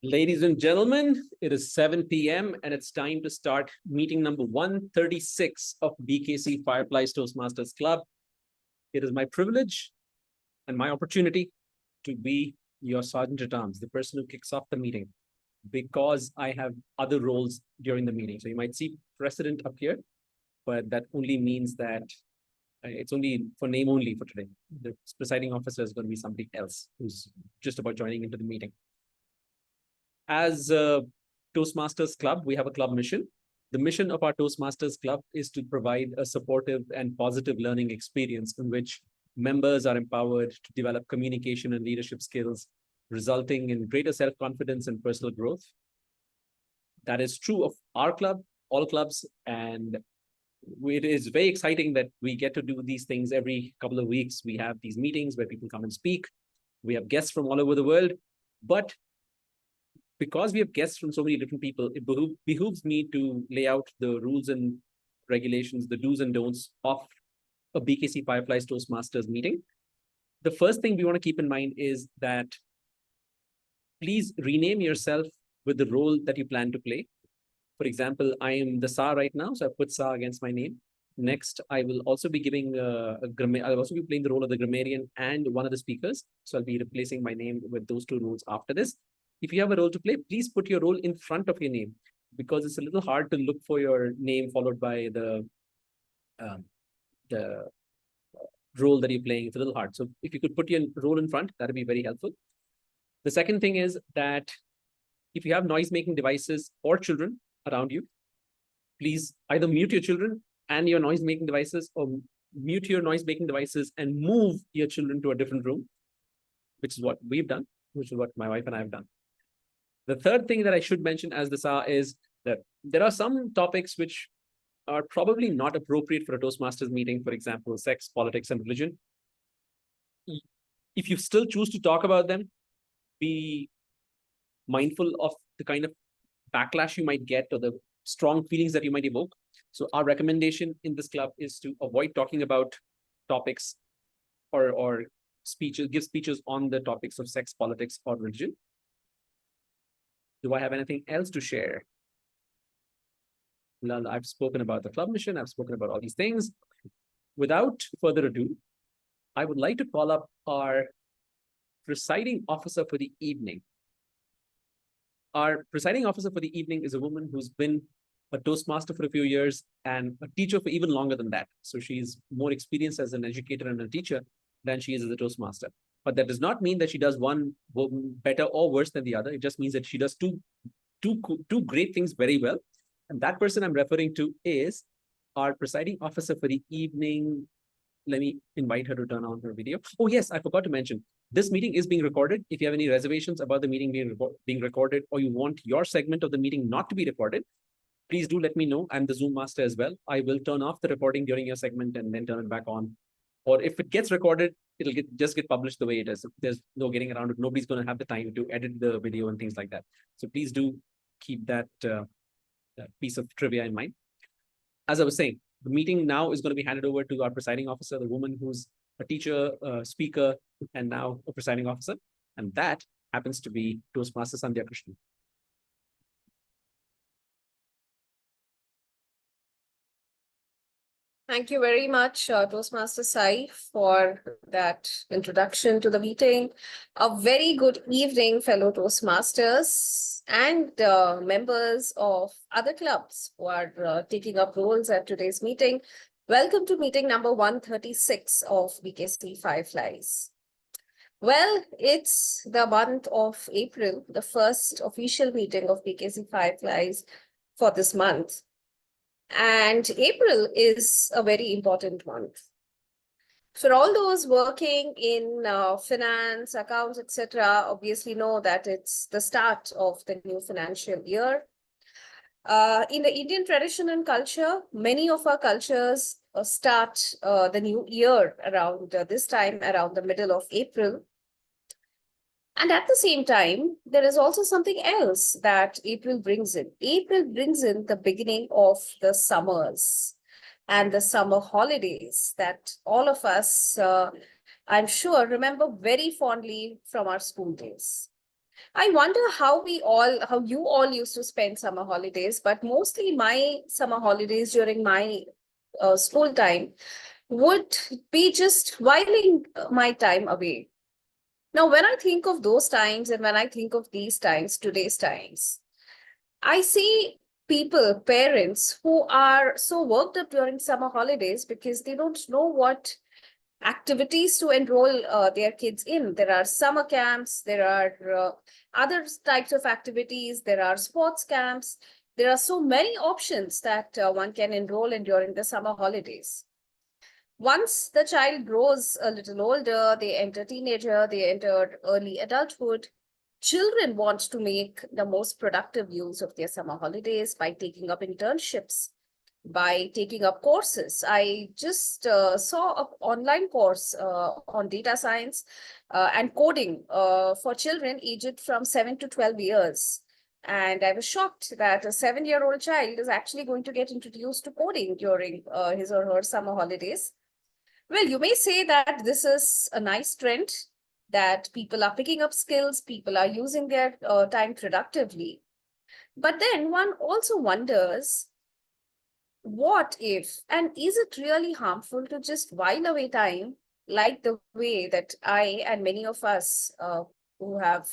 Ladies and gentlemen, it is 7 p.m. and it's time to start meeting number 136 of BKC Fireflies Toastmasters Club. It is my privilege and my opportunity to be your Sergeant at Arms, the person who kicks off the meeting, because I have other roles during the meeting. So you might see precedent up here, but that only means that it's only for name only for today. The presiding officer is going to be somebody else who's just about joining into the meeting. As a Toastmasters Club, we have a club mission. The mission of our Toastmasters Club is to provide a supportive and positive learning experience in which members are empowered to develop communication and leadership skills, resulting in greater self-confidence and personal growth. That is true of our club, all clubs, and it is very exciting that we get to do these things every couple of weeks. We have these meetings where people come and speak. We have guests from all over the world, but because we have guests from so many different people, it behooves me to lay out the rules and regulations, the do's and don'ts of a BKC Fireflies Toastmasters meeting. The first thing we want to keep in mind is that please rename yourself with the role that you plan to play. For example, I am the Sa right now, so I put Sa against my name. Next, I will also be giving I'll also be playing the role of the grammarian and one of the speakers. So I'll be replacing my name with those two roles after this. If you have a role to play, please put your role in front of your name, because it's a little hard to look for your name followed by the role that you're playing. It's a little hard. So if you could put your role in front, that would be very helpful. The second thing is that if you have noise-making devices or children around you, please either mute your children and your noise-making devices, or mute your noise-making devices and move your children to a different room, which is what we've done, which is what my wife and I have done. The third thing that I should mention as the SA is that there are some topics which are probably not appropriate for a Toastmasters meeting, for example, sex, politics, and religion. If you still choose to talk about them, be mindful of the kind of backlash you might get or the strong feelings that you might evoke. So our recommendation in this club is to avoid talking about topics or speeches, give speeches on the topics of sex, politics, or religion. Do I have anything else to share? Well, I've spoken about the club mission. I've spoken about all these things. Without further ado, I would like to call up our presiding officer for the evening. Our presiding officer for the evening is a woman who's been a Toastmaster for a few years and a teacher for even longer than that. So she's more experienced as an educator and a teacher than she is as a Toastmaster. But that does not mean that she does one better or worse than the other. It just means that she does two great things very well. And that person I'm referring to is our presiding officer for the evening. Let me invite her to turn on her video. Oh, yes, I forgot to mention. This meeting is being recorded. If you have any reservations about the meeting being recorded, or you want your segment of the meeting not to be recorded, please do let me know. I'm the Zoom master as well. I will turn off the recording during your segment and then turn it back on. Or if it gets recorded, it'll just get published the way it is. There's no getting around it. Nobody's going to have the time to edit the video and things like that. So please do keep that piece of trivia in mind. As I was saying, the meeting now is going to be handed over to our presiding officer, the woman who's a teacher, speaker, and now a presiding officer. And that happens to be Toastmaster Sandhya Krishnan. Thank you very much, Toastmaster Sai, for that introduction to the meeting. A very good evening, fellow Toastmasters and members of other clubs who are taking up roles at today's meeting. Welcome to meeting number 136 of BKC Fireflies. Well, it's the month of April, the first official meeting of BKC Fireflies for this month. And April is a very important month. For all those working in finance, accounts, etc., obviously know that it's the start of the new financial year. In the Indian tradition and culture, many of our cultures start the new year around this time, around the middle of April. And at the same time, there is also something else that April brings in. April brings in the beginning of the summers and the summer holidays that all of us, I'm sure, remember very fondly from our school days. I wonder how you all used to spend summer holidays, but mostly my summer holidays during my school time would be just whiling my time away. Now, when I think of those times and when I think of these times, today's times, I see people, parents who are so worked up during summer holidays because they don't know what activities to enroll their kids in. There are summer camps, there are other types of activities, there are sports camps. There are so many options that one can enroll in during the summer holidays. Once the child grows a little older, they enter teenager, they enter early adulthood. Children want to make the most productive use of their summer holidays by taking up internships, by taking up courses. I just saw an online course on data science and coding for children aged from 7 to 12 years. And I was shocked that a 7-year-old child is actually going to get introduced to coding during his or her summer holidays. Well, you may say that this is a nice trend, that people are picking up skills, people are using their time productively. But then one also wonders, what if, and is it really harmful to just while away time like the way that I and many of us who have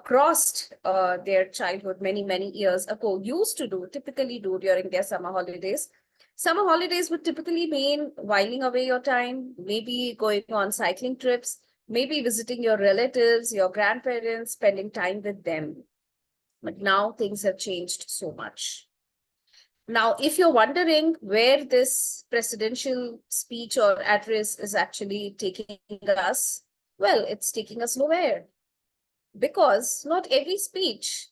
crossed their childhood many years ago used to do, typically do during their summer holidays? Summer holidays would typically mean whiling away your time, maybe going on cycling trips, maybe visiting your relatives, your grandparents, spending time with them. But now things have changed so much. Now, if you're wondering where this presidential speech or address is actually taking us, well, it's taking us nowhere, because not every speech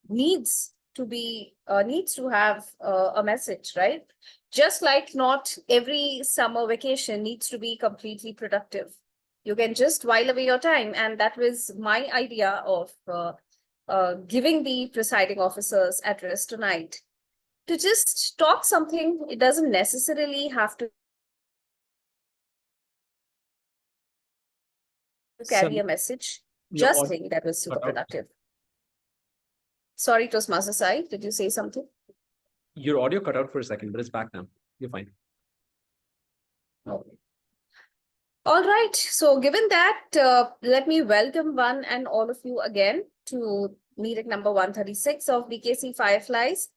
needs to have a message, right? Just like not every summer vacation needs to be completely productive. You can just while away your time, and that was my idea of giving the presiding officer's address tonight, to just talk something. It doesn't necessarily have to carry a message. Just think that was super productive. Sorry, Toastmaster Sai, did you say something? Your audio cut out for a second, but it's back now. You're fine. Okay. All right. So given that, let me welcome one and all of you again to meeting number 136 of BKC Fireflies.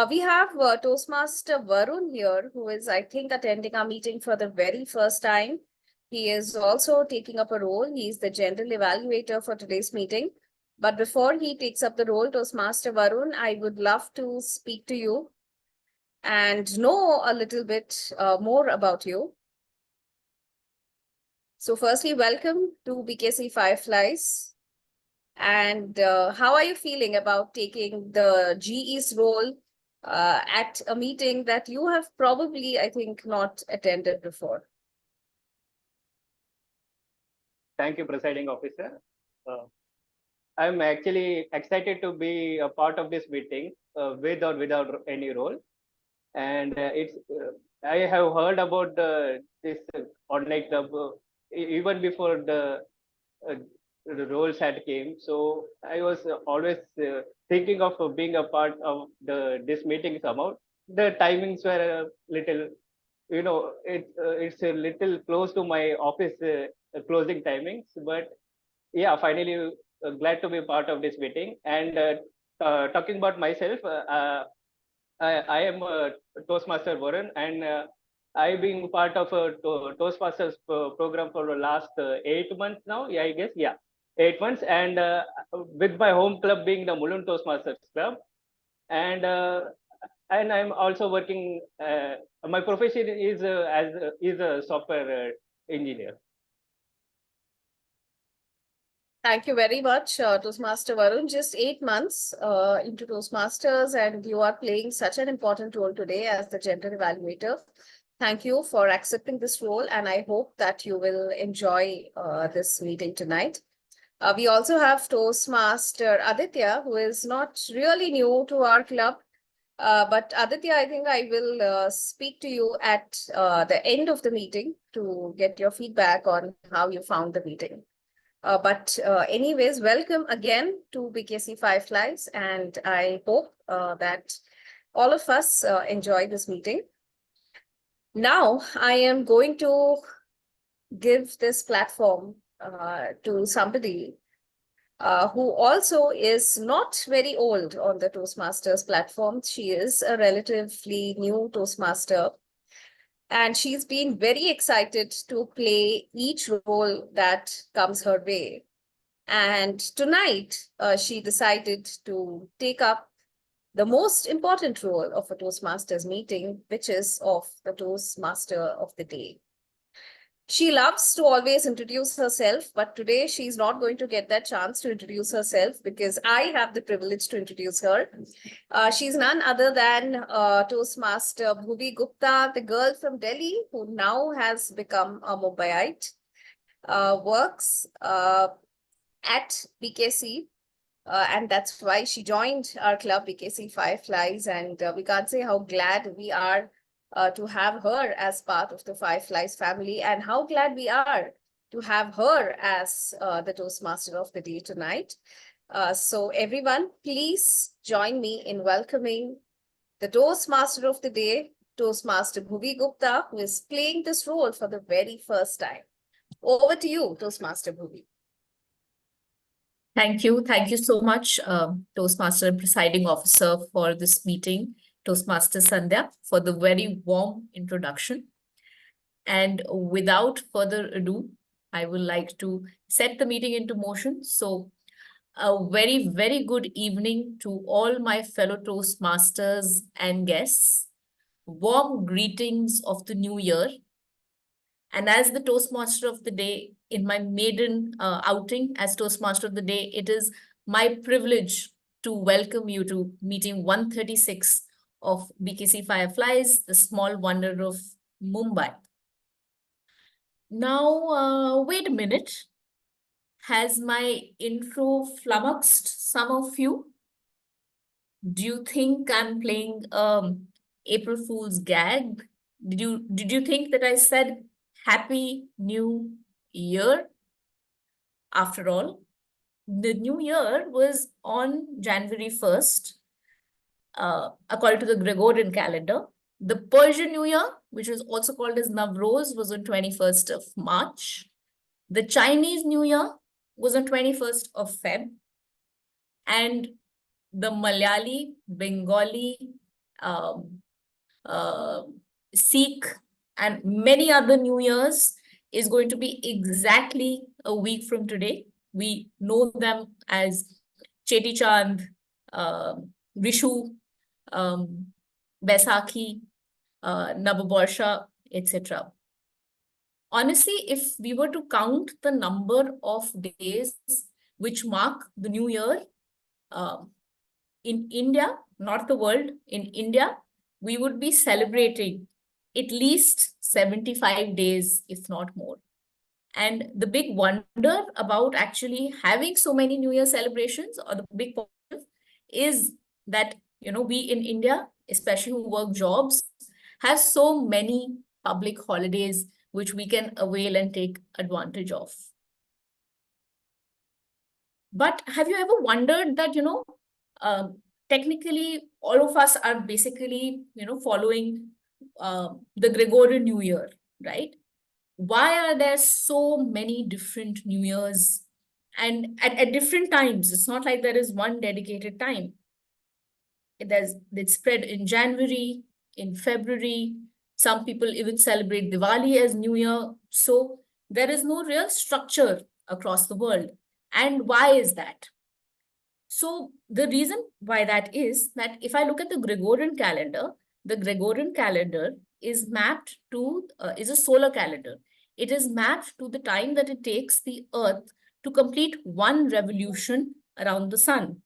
We have Toastmaster Varun here, who is, I think, attending our meeting for the very first time. He is also taking up a role. He is the general evaluator for today's meeting. But before he takes up the role, Toastmaster Varun, I would love to speak to you and know a little bit more about you. So firstly, welcome to BKC Fireflies. And how are you feeling about taking the GE's role at a meeting that you have probably, I think, not attended before? Thank you, Presiding Officer. I'm actually excited to be a part of this meeting with or without any role. And I have heard about this online club even before the roles had came. So I was always thinking of being a part of this meeting somehow. The timings were a little, it's a little close to my office closing timings, but yeah, finally glad to be part of this meeting. And talking about myself, I am a Toastmaster Varun, and I've been part of a Toastmasters program for the last 8 months now. Yeah, I guess. Yeah, 8 months. And with my home club being the Mulund Toastmasters Club. And I'm also working, my profession is is a software engineer. Thank you very much, Toastmaster Varun. Just 8 months into Toastmasters, and you are playing such an important role today as the gender evaluator. Thank you for accepting this role, and I hope that you will enjoy this meeting tonight. We also have Toastmaster Aditya, who is not really new to our club. But Aditya, I think I will speak to you at the end of the meeting to get your feedback on how you found the meeting. But anyways, welcome again to BKC Fireflies, and I hope that all of us enjoy this meeting. Now, I am going to give this platform to somebody who also is not very old on the Toastmasters platform. She is a relatively new Toastmaster, and she's been very excited to play each role that comes her way. And tonight, she decided to take up the most important role of a Toastmasters meeting, which is of the Toastmaster of the day. She loves to always introduce herself, but today she's not going to get that chance to introduce herself because I have the privilege to introduce her. She's none other than Toastmaster Bhuvi Gupta, the girl from Delhi who now has become a Mumbaiite, works at BKC. And that's why she joined our club, BKC Fireflies. And we can't say how glad we are to have her as part of the Fireflies family, and how glad we are to have her as the Toastmaster of the day tonight. So everyone, please join me in welcoming the Toastmaster of the day, Toastmaster Bhuvi Gupta, who is playing this role for the very first time. Over to you, Toastmaster Bhuvi. Thank you. Thank you so much, Toastmaster and Presiding Officer, for this meeting, Toastmaster Sandhya, for the very warm introduction. And without further ado, I would like to set the meeting into motion. So a very, very good evening to all my fellow Toastmasters and guests. Warm greetings of the new year. And as the Toastmaster of the day, in my maiden outing as Toastmaster of the day, it is my privilege to welcome you to meeting 136 of BKC Fireflies, the small wonder of Mumbai. Now, wait a minute. Has my intro flummoxed some of you? Do you think I'm playing April Fool's gag? Did you think that I said Happy New Year? After all, the new year was on January 1st, according to the Gregorian calendar. The Persian New Year, which was also called as Navroz, was on 21st of March. The Chinese New Year was on 21st of Feb. And the Malayali, Bengali, Sikh, and many other New Years is going to be exactly a week from today. We know them as Cheti Chand, Vishu, Baisakhi, Navabarsha, etc. Honestly, if we were to count the number of days which mark the new year, in India, not the world, in India, we would be celebrating at least 75 days, if not more. And the big wonder about actually having so many New Year celebrations, or the big positive, is that, we in India, especially who work jobs, have so many public holidays which we can avail and take advantage of. But have you ever wondered that, technically all of us are basically, following the Gregorian New Year, right? Why are there so many different New Years and at different times? It's not like there is one dedicated time. It's spread in January, in February. Some people even celebrate Diwali as New Year. So there is no real structure across the world. And why is that? So the reason why that is that if I look at the Gregorian calendar is mapped to, is a solar calendar. It is mapped to the time that it takes the Earth to complete one revolution around the sun.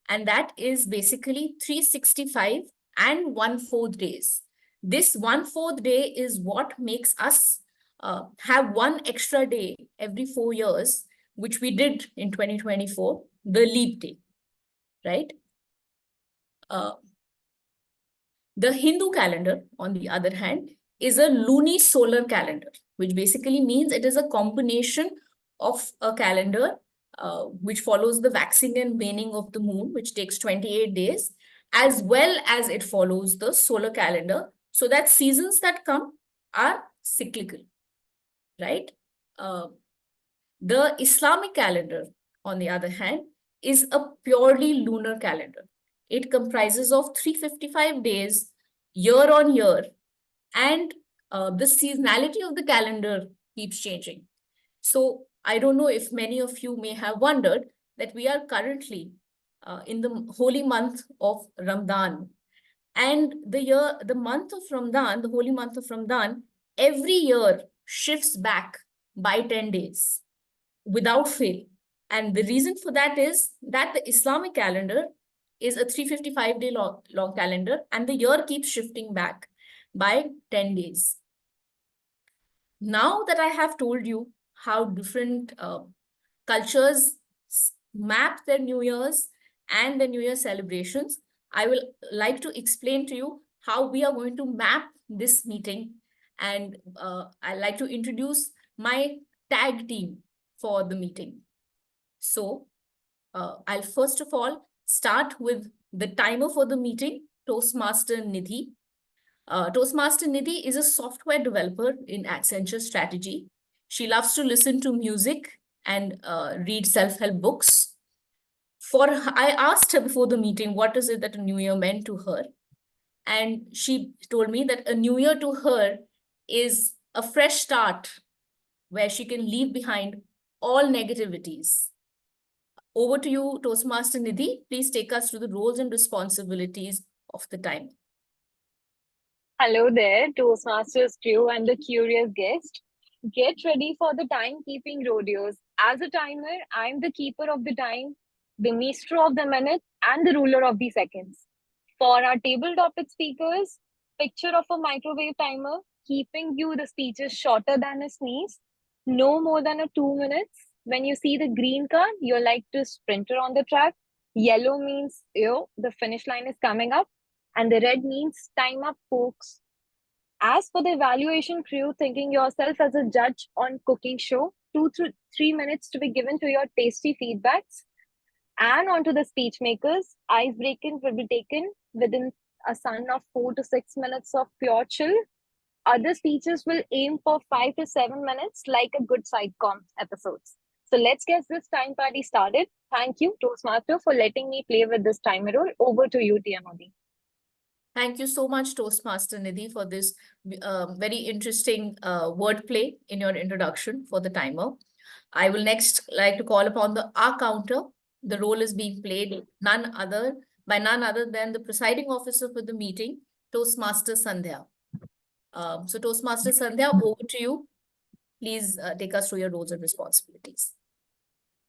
And that is basically 365 and 1/4 days. This 1/4 day is what makes us have one extra day every 4 years, which we did in 2024, the leap day, right? The Hindu calendar, on the other hand, is a luni solar calendar, which basically means it is a combination of a calendar which follows the waxing and waning of the moon, which takes 28 days, as well as it follows the solar calendar, so that seasons that come are cyclical, right? The Islamic calendar, on the other hand, is a purely lunar calendar. It comprises of 355 days year on year, and the seasonality of the calendar keeps changing. So I don't know if many of you may have wondered that we are currently in the holy month of Ramadan. And the month of Ramadan, the holy month of Ramadan, every year shifts back by 10 days without fail. And the reason for that is that the Islamic calendar is a 355-day long calendar, and the year keeps shifting back by 10 days. Now that I have told you how different cultures map their New Year's and their New Year celebrations, I will like to explain to you how we are going to map this meeting. And I'd like to introduce my tag team for the meeting. So I'll first of all start with the timer for the meeting, Toastmaster Nidhi. Toastmaster Nidhi is a software developer in Accenture Strategy. She loves to listen to music and read self-help books. I asked her before the meeting, what is it that a new year meant to her? And she told me that a new year to her is a fresh start where she can leave behind all negativities. Over to you, Toastmaster Nidhi. Please take us through the roles and responsibilities of the time. Hello there, Toastmasters crew and the curious guest. Get ready for the timekeeping rodeos. As a timer, I'm the keeper of the time, the maestro of the minutes, and the ruler of the seconds. For our table topic speakers, picture of a microwave timer, keeping you the speeches shorter than a sneeze, no more than 2 minutes. When you see the green card, you're like the sprinter on the track. Yellow means, the finish line is coming up. And the red means time up, folks. As for the evaluation crew, thinking yourself as a judge on cooking show, 2 to 3 minutes to be given to your tasty feedbacks. And onto the speech makers, ice breaking will be taken within a span of 4 to 6 minutes of pure chill. Other speeches will aim for 5 to 7 minutes, like a good sitcom episodes. So let's get this time party started. Thank you, Toastmaster, for letting me play with this timer role. Over to you, TMOD. Thank you so much, Toastmaster Nidhi, for this very interesting wordplay in your introduction for the timer. I will next like to call upon the R counter. The role is being played by none other than the presiding officer for the meeting, Toastmaster Sandhya. So Toastmaster Sandhya, over to you. Please take us through your roles and responsibilities.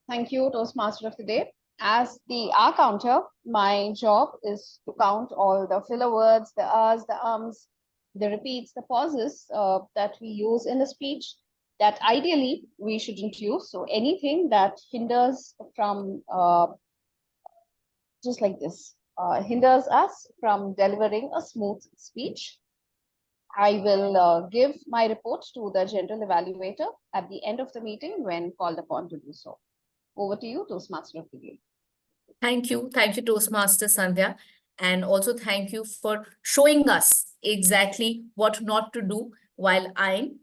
Thank you, Toastmaster of the day. As the R counter, my job is to count all the filler words, the R's, the ums, the repeats, the pauses that we use in the speech that ideally we shouldn't use. So anything that hinders from, just like this, hinders us from delivering a smooth speech. I will give my report to the general evaluator at the end of the meeting when called upon to do so. Over to you, Toastmaster of the day. Thank you, Toastmaster Sandhya. And also thank you for showing us exactly what not to do while eyeing.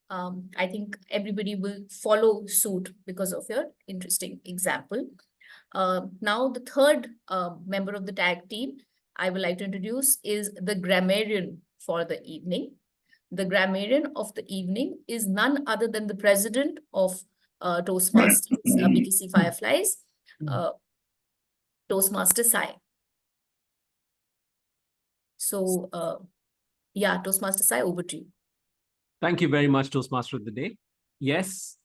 I think everybody will follow suit because of your interesting example. Now, the third member of the tag team I would like to introduce is the grammarian for the evening. The grammarian of the evening is none other than the president of Toastmasters BKC Fireflies, Toastmaster Sai. So, yeah, Toastmaster Sai, over to you. Thank you very much, Toastmaster of the day. Yes,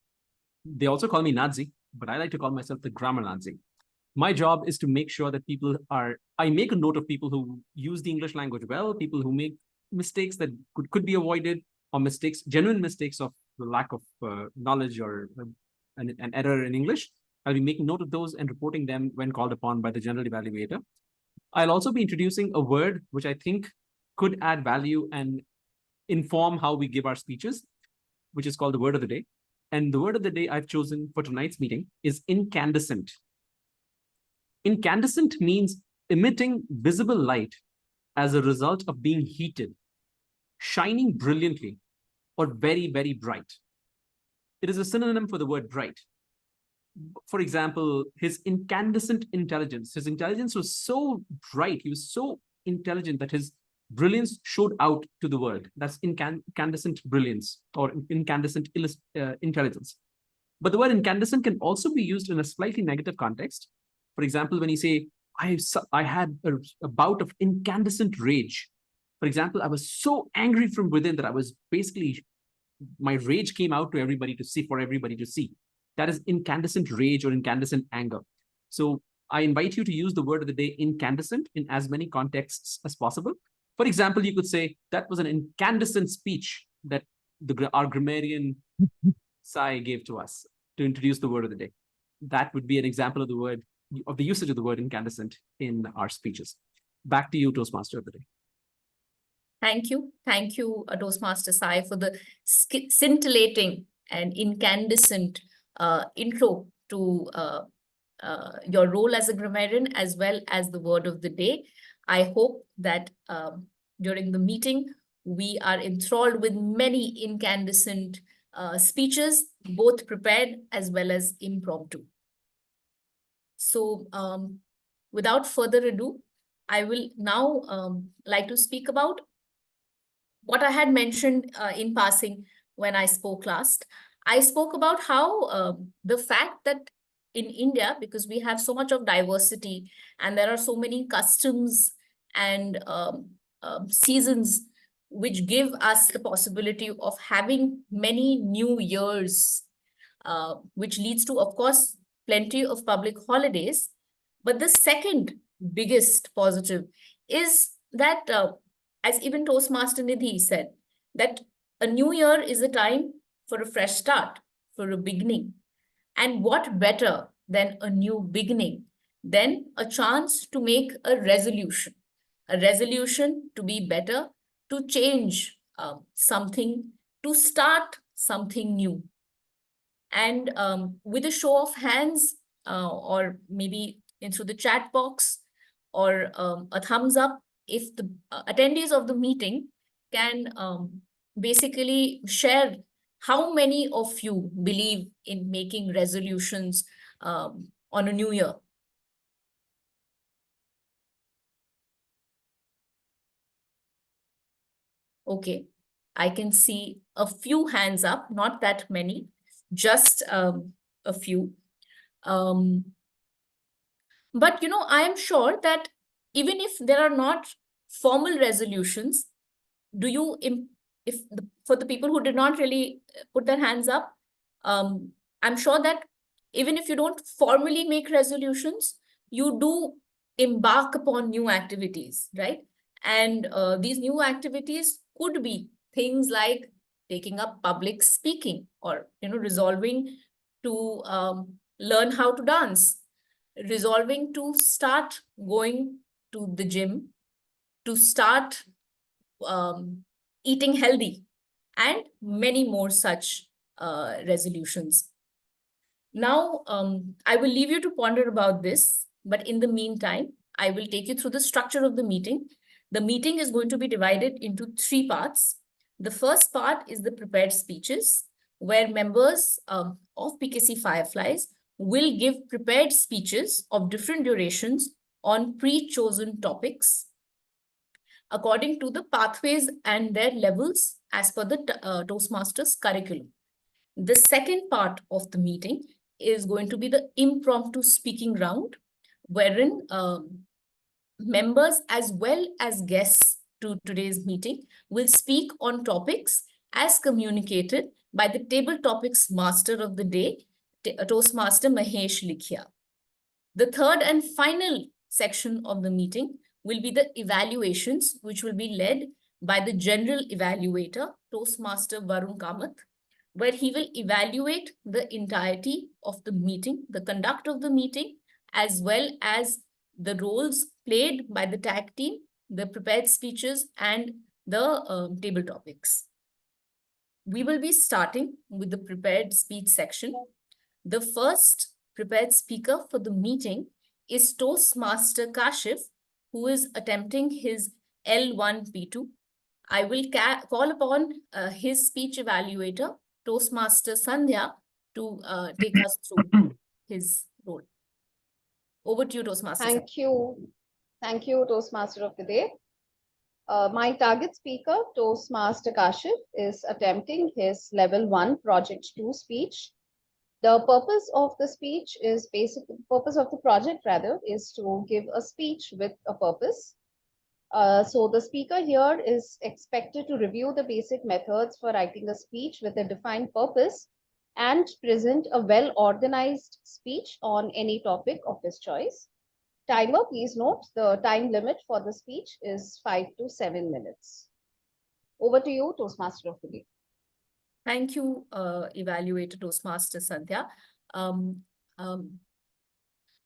they also call me Nazi, but I like to call myself the grammar Nazi. My job is to make sure that I make a note of people who use the English language well, people who make mistakes that could be avoided, or genuine mistakes of the lack of knowledge or an error in English. I'll be making note of those and reporting them when called upon by the general evaluator. I'll also be introducing a word which I think could add value and inform how we give our speeches, which is called the word of the day. And the word of the day I've chosen for tonight's meeting is incandescent. Incandescent means emitting visible light as a result of being heated, shining brilliantly, or very, very bright. It is a synonym for the word bright. For example, his incandescent intelligence. His intelligence was so bright, he was so intelligent that his brilliance showed out to the world. That's incandescent brilliance or incandescent intelligence. But the word incandescent can also be used in a slightly negative context. For example, when you say, I had a bout of incandescent rage. For example, I was so angry from within that I was basically, my rage came out to everybody to see, for everybody to see. That is incandescent rage or incandescent anger. So I invite you to use the word of the day incandescent in as many contexts as possible. For example, you could say that was an incandescent speech that our grammarian Sai gave to us to introduce the word of the day. That would be an example of the usage of the word incandescent in our speeches. Back to you, Toastmaster of the day. Thank you. Thank you, Toastmaster Sai, for the scintillating and incandescent intro to your role as a grammarian as well as the word of the day. I hope that during the meeting, we are enthralled with many incandescent speeches, both prepared as well as impromptu. So without further ado, I will now like to speak about what I had mentioned in passing when I spoke last. I spoke about how the fact that in India, because we have so much of diversity and there are so many customs and seasons which give us the possibility of having many new years, which leads to, of course, plenty of public holidays. But the second biggest positive is that, as even Toastmaster Nidhi said, that a new year is a time for a fresh start, for a beginning. And what better than a new beginning, than a chance to make a resolution to be better, to change something, to start something new. And with a show of hands, or maybe through the chat box, or a thumbs up, if the attendees of the meeting can basically share how many of you believe in making resolutions on a new year. Okay, I can see a few hands up, not that many, just a few. But, you know, I am sure that even if there are not formal resolutions, for the people who did not really put their hands up, I'm sure that even if you don't formally make resolutions, you do embark upon new activities, right? And these new activities could be things like taking up public speaking, or, you know, resolving to learn how to dance, resolving to start going to the gym, to start eating healthy, and many more such resolutions. Now, I will leave you to ponder about this, but in the meantime, I will take you through the structure of the meeting. The meeting is going to be divided into 3 parts. The first part is the prepared speeches, where members of PKC Fireflies will give prepared speeches of different durations on pre-chosen topics according to the pathways and their levels as per the Toastmasters curriculum. The second part of the meeting is going to be the impromptu speaking round, wherein members as well as guests to today's meeting will speak on topics as communicated by the table topics master of the day, Toastmaster Mahesh Likhiya. The third and final section of the meeting will be the evaluations, which will be led by the general evaluator, Toastmaster Varun Kamath, where he will evaluate the entirety of the meeting, the conduct of the meeting, as well as the roles played by the tag team, the prepared speeches, and the table topics. We will be starting with the prepared speech section. The first prepared speaker for the meeting is Toastmaster Kashif, who is attempting his L1P2. I will call upon his speech evaluator, Toastmaster Sandhya, to take us through his role. Over to you, Toastmaster. Thank you. Thank you, Toastmaster of the Day. My target speaker, Toastmaster Kashif, is attempting his level 1 project 2 speech. The purpose of the speech is purpose of the project rather is to give a speech with a purpose. So the speaker here is expected to review the basic methods for writing a speech with a defined purpose and present a well-organized speech on any topic of his choice. Timer, please note the time limit for the speech is 5 to 7 minutes. Over to you, Toastmaster of the Day. Thank you, Evaluator Toastmaster Sandhya.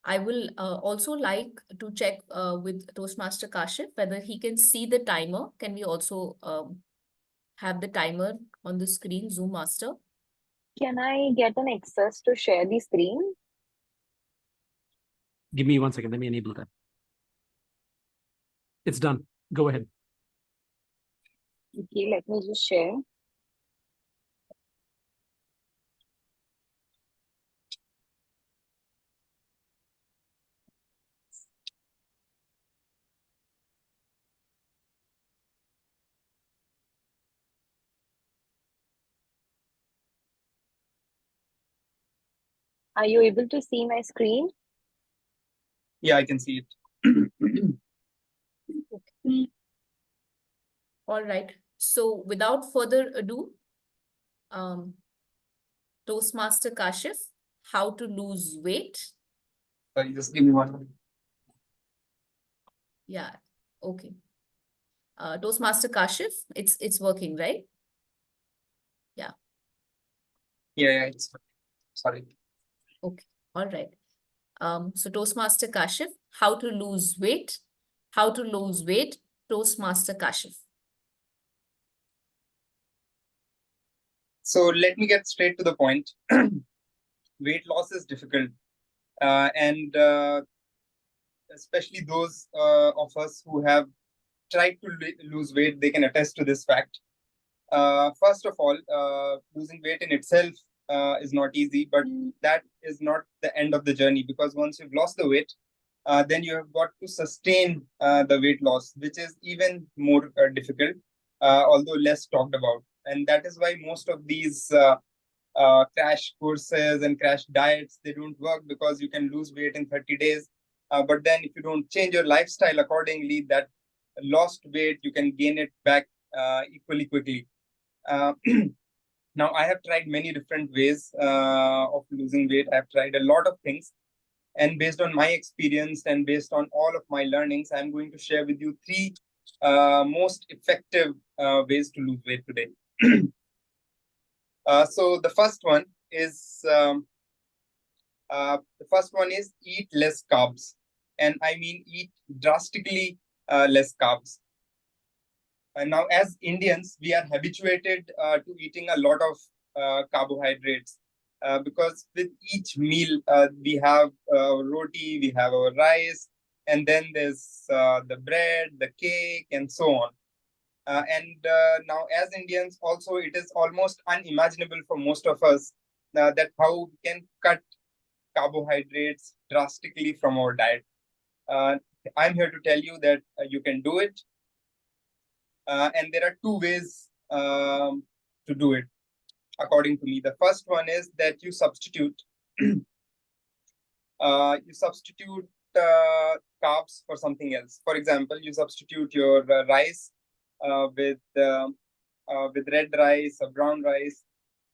I will also like to check with Toastmaster Kashif whether he can see the timer. Can we also have the timer on the screen, Zoom Master? Can I get an access to share the screen? Give me 1 second. Let me enable that. It's done. Go ahead. Okay, let me just share. Are you able to see my screen? Yeah, I can see it. All right. So without further ado, Toastmaster Kashif, how to lose weight. Sorry, just give me 1 minute. Yeah, okay. Toastmaster Kashif, it's working, right? Yeah, it's sorry. Okay, all right. So Toastmaster Kashif, how to lose weight. How to lose weight, Toastmaster Kashif. So let me get straight to the point. Weight loss is difficult, and especially those of us who have tried to lose weight, they can attest to this fact. First of all, losing weight in itself is not easy, but that is not the end of the journey, because once you've lost the weight, then you have got to sustain the weight loss, which is even more difficult, although less talked about. And that is why most of these crash courses and crash diets, they don't work, because you can lose weight in 30 days. But then if you don't change your lifestyle accordingly, that lost weight, you can gain it back equally quickly. Now, I have tried many different ways of losing weight. I've tried a lot of things. And based on my experience and based on all of my learnings, I'm going to share with you 3 most effective ways to lose weight today. So the first one is eat less carbs. And I mean eat drastically less carbs. And now, as Indians, we are habituated to eating a lot of carbohydrates, because with each meal, we have roti, we have our rice, and then there's the bread, the cake, and so on. Now, as Indians, also, it is almost unimaginable for most of us that how we can cut carbohydrates drastically from our diet. I'm here to tell you that you can do it. And there are 2 ways to do it, according to me. The first one is that you substitute carbs for something else. For example, you substitute your rice with red rice or brown rice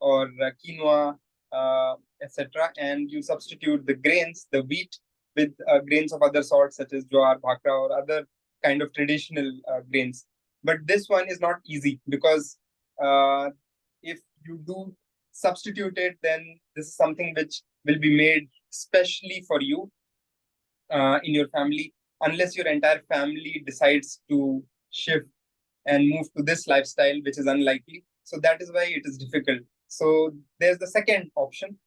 or quinoa, etc. And you substitute the grains, the wheat, with grains of other sorts such as jowar, bhakra, or other kind of traditional grains. But this one is not easy, because if you do substitute it, then this is something which will be made specially for you in your family, unless your entire family decides to shift and move to this lifestyle, which is unlikely. So that is why it is difficult. So there's the second option,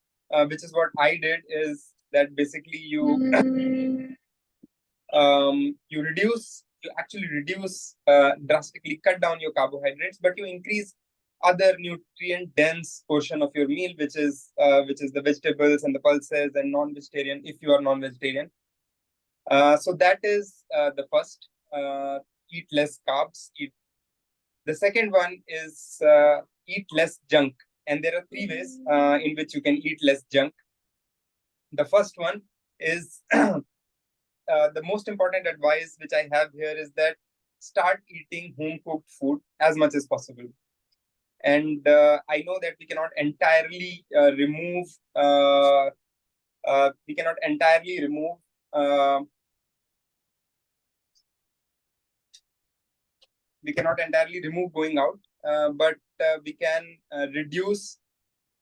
which is what I did, is that basically you you actually reduce, drastically cut down your carbohydrates, but you increase other nutrient dense portion of your meal, which is the vegetables and the pulses and non-vegetarian, if you are non-vegetarian. So that is the first, eat less carbs. The second one is eat less junk. And there are three ways in which you can eat less junk. The first one is the most important advice which I have here is that start eating home cooked food as much as possible. And I know that we cannot entirely remove going out, but we can reduce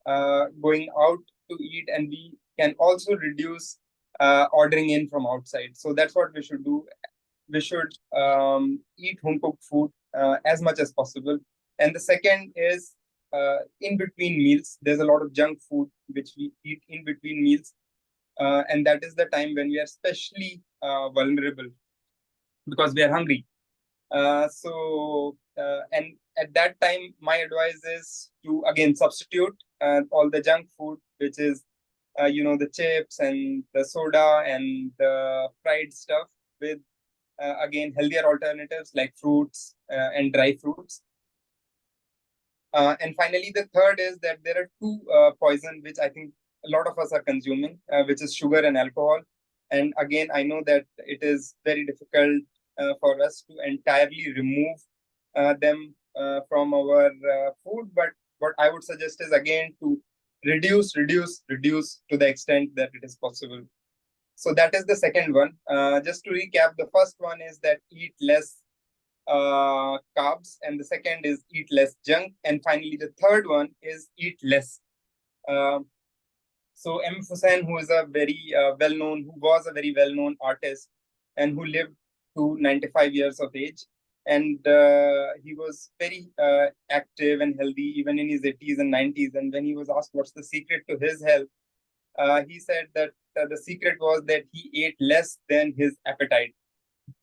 going out to eat, and we can also reduce ordering in from outside. So that's what we should do. We should eat home cooked food as much as possible. And the second is in between meals. There's a lot of junk food which we eat in between meals, and that is the time when we are especially vulnerable because we are hungry. And at that time, my advice is to again substitute all the junk food, which is the chips and the soda and the fried stuff, with again healthier alternatives like fruits and dry fruits. And finally, the third is that there are two poison which I think a lot of us are consuming, which is sugar and alcohol. And again, I know that it is very difficult for us to entirely remove them from our food. But what I would suggest is again to reduce to the extent that it is possible. So that is the second one. Just to recap, the first one is that eat less carbs, and the second is eat less junk, and finally the third one is eat less. So M. Hussain, who was a very well-known artist, and who lived to 95 years of age, and he was very active and healthy even in his 80s and 90s. And when he was asked what's the secret to his health, he said that the secret was that he ate less than his appetite.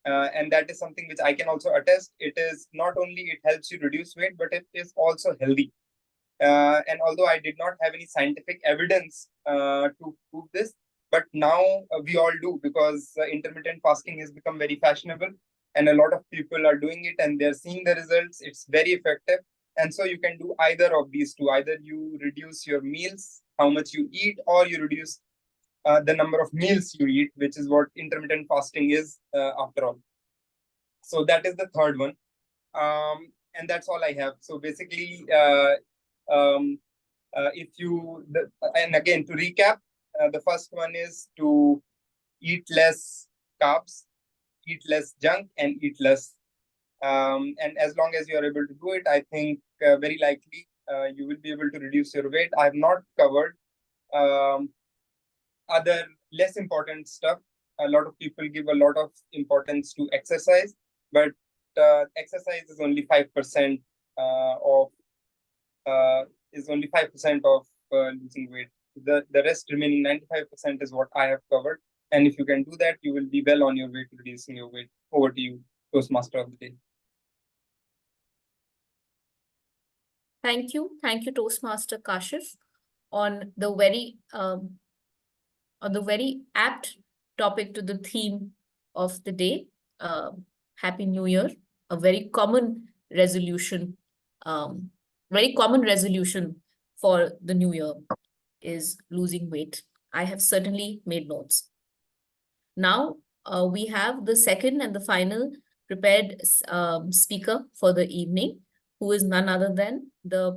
And that is something which I can also attest. It is not only it helps you reduce weight, but it is also healthy. And although I did not have any scientific evidence to prove this, but now we all do, because intermittent fasting has become very fashionable, and a lot of people are doing it and they're seeing the results. It's very effective. And so you can do either of these two. Either you reduce your meals, how much you eat, or you reduce the number of meals you eat, which is what intermittent fasting is after all. So that is the third one. And that's all I have. So basically, and again, to recap, the first one is to eat less carbs, eat less junk, and eat less. And as long as you are able to do it, I think very likely you will be able to reduce your weight. I have not covered other less important stuff. A lot of people give a lot of importance to exercise, but exercise is only 5% of losing weight. The rest remaining 95% is what I have covered. And if you can do that, you will be well on your way to reducing your weight. Over to you, Toastmaster of the Day. Thank you, Toastmaster Kashif, on the very apt topic to the theme of the day. Happy New Year! A very common resolution. For the new year is losing weight. I have certainly made notes. Now we have the second and the final prepared speaker for the evening, who is none other than the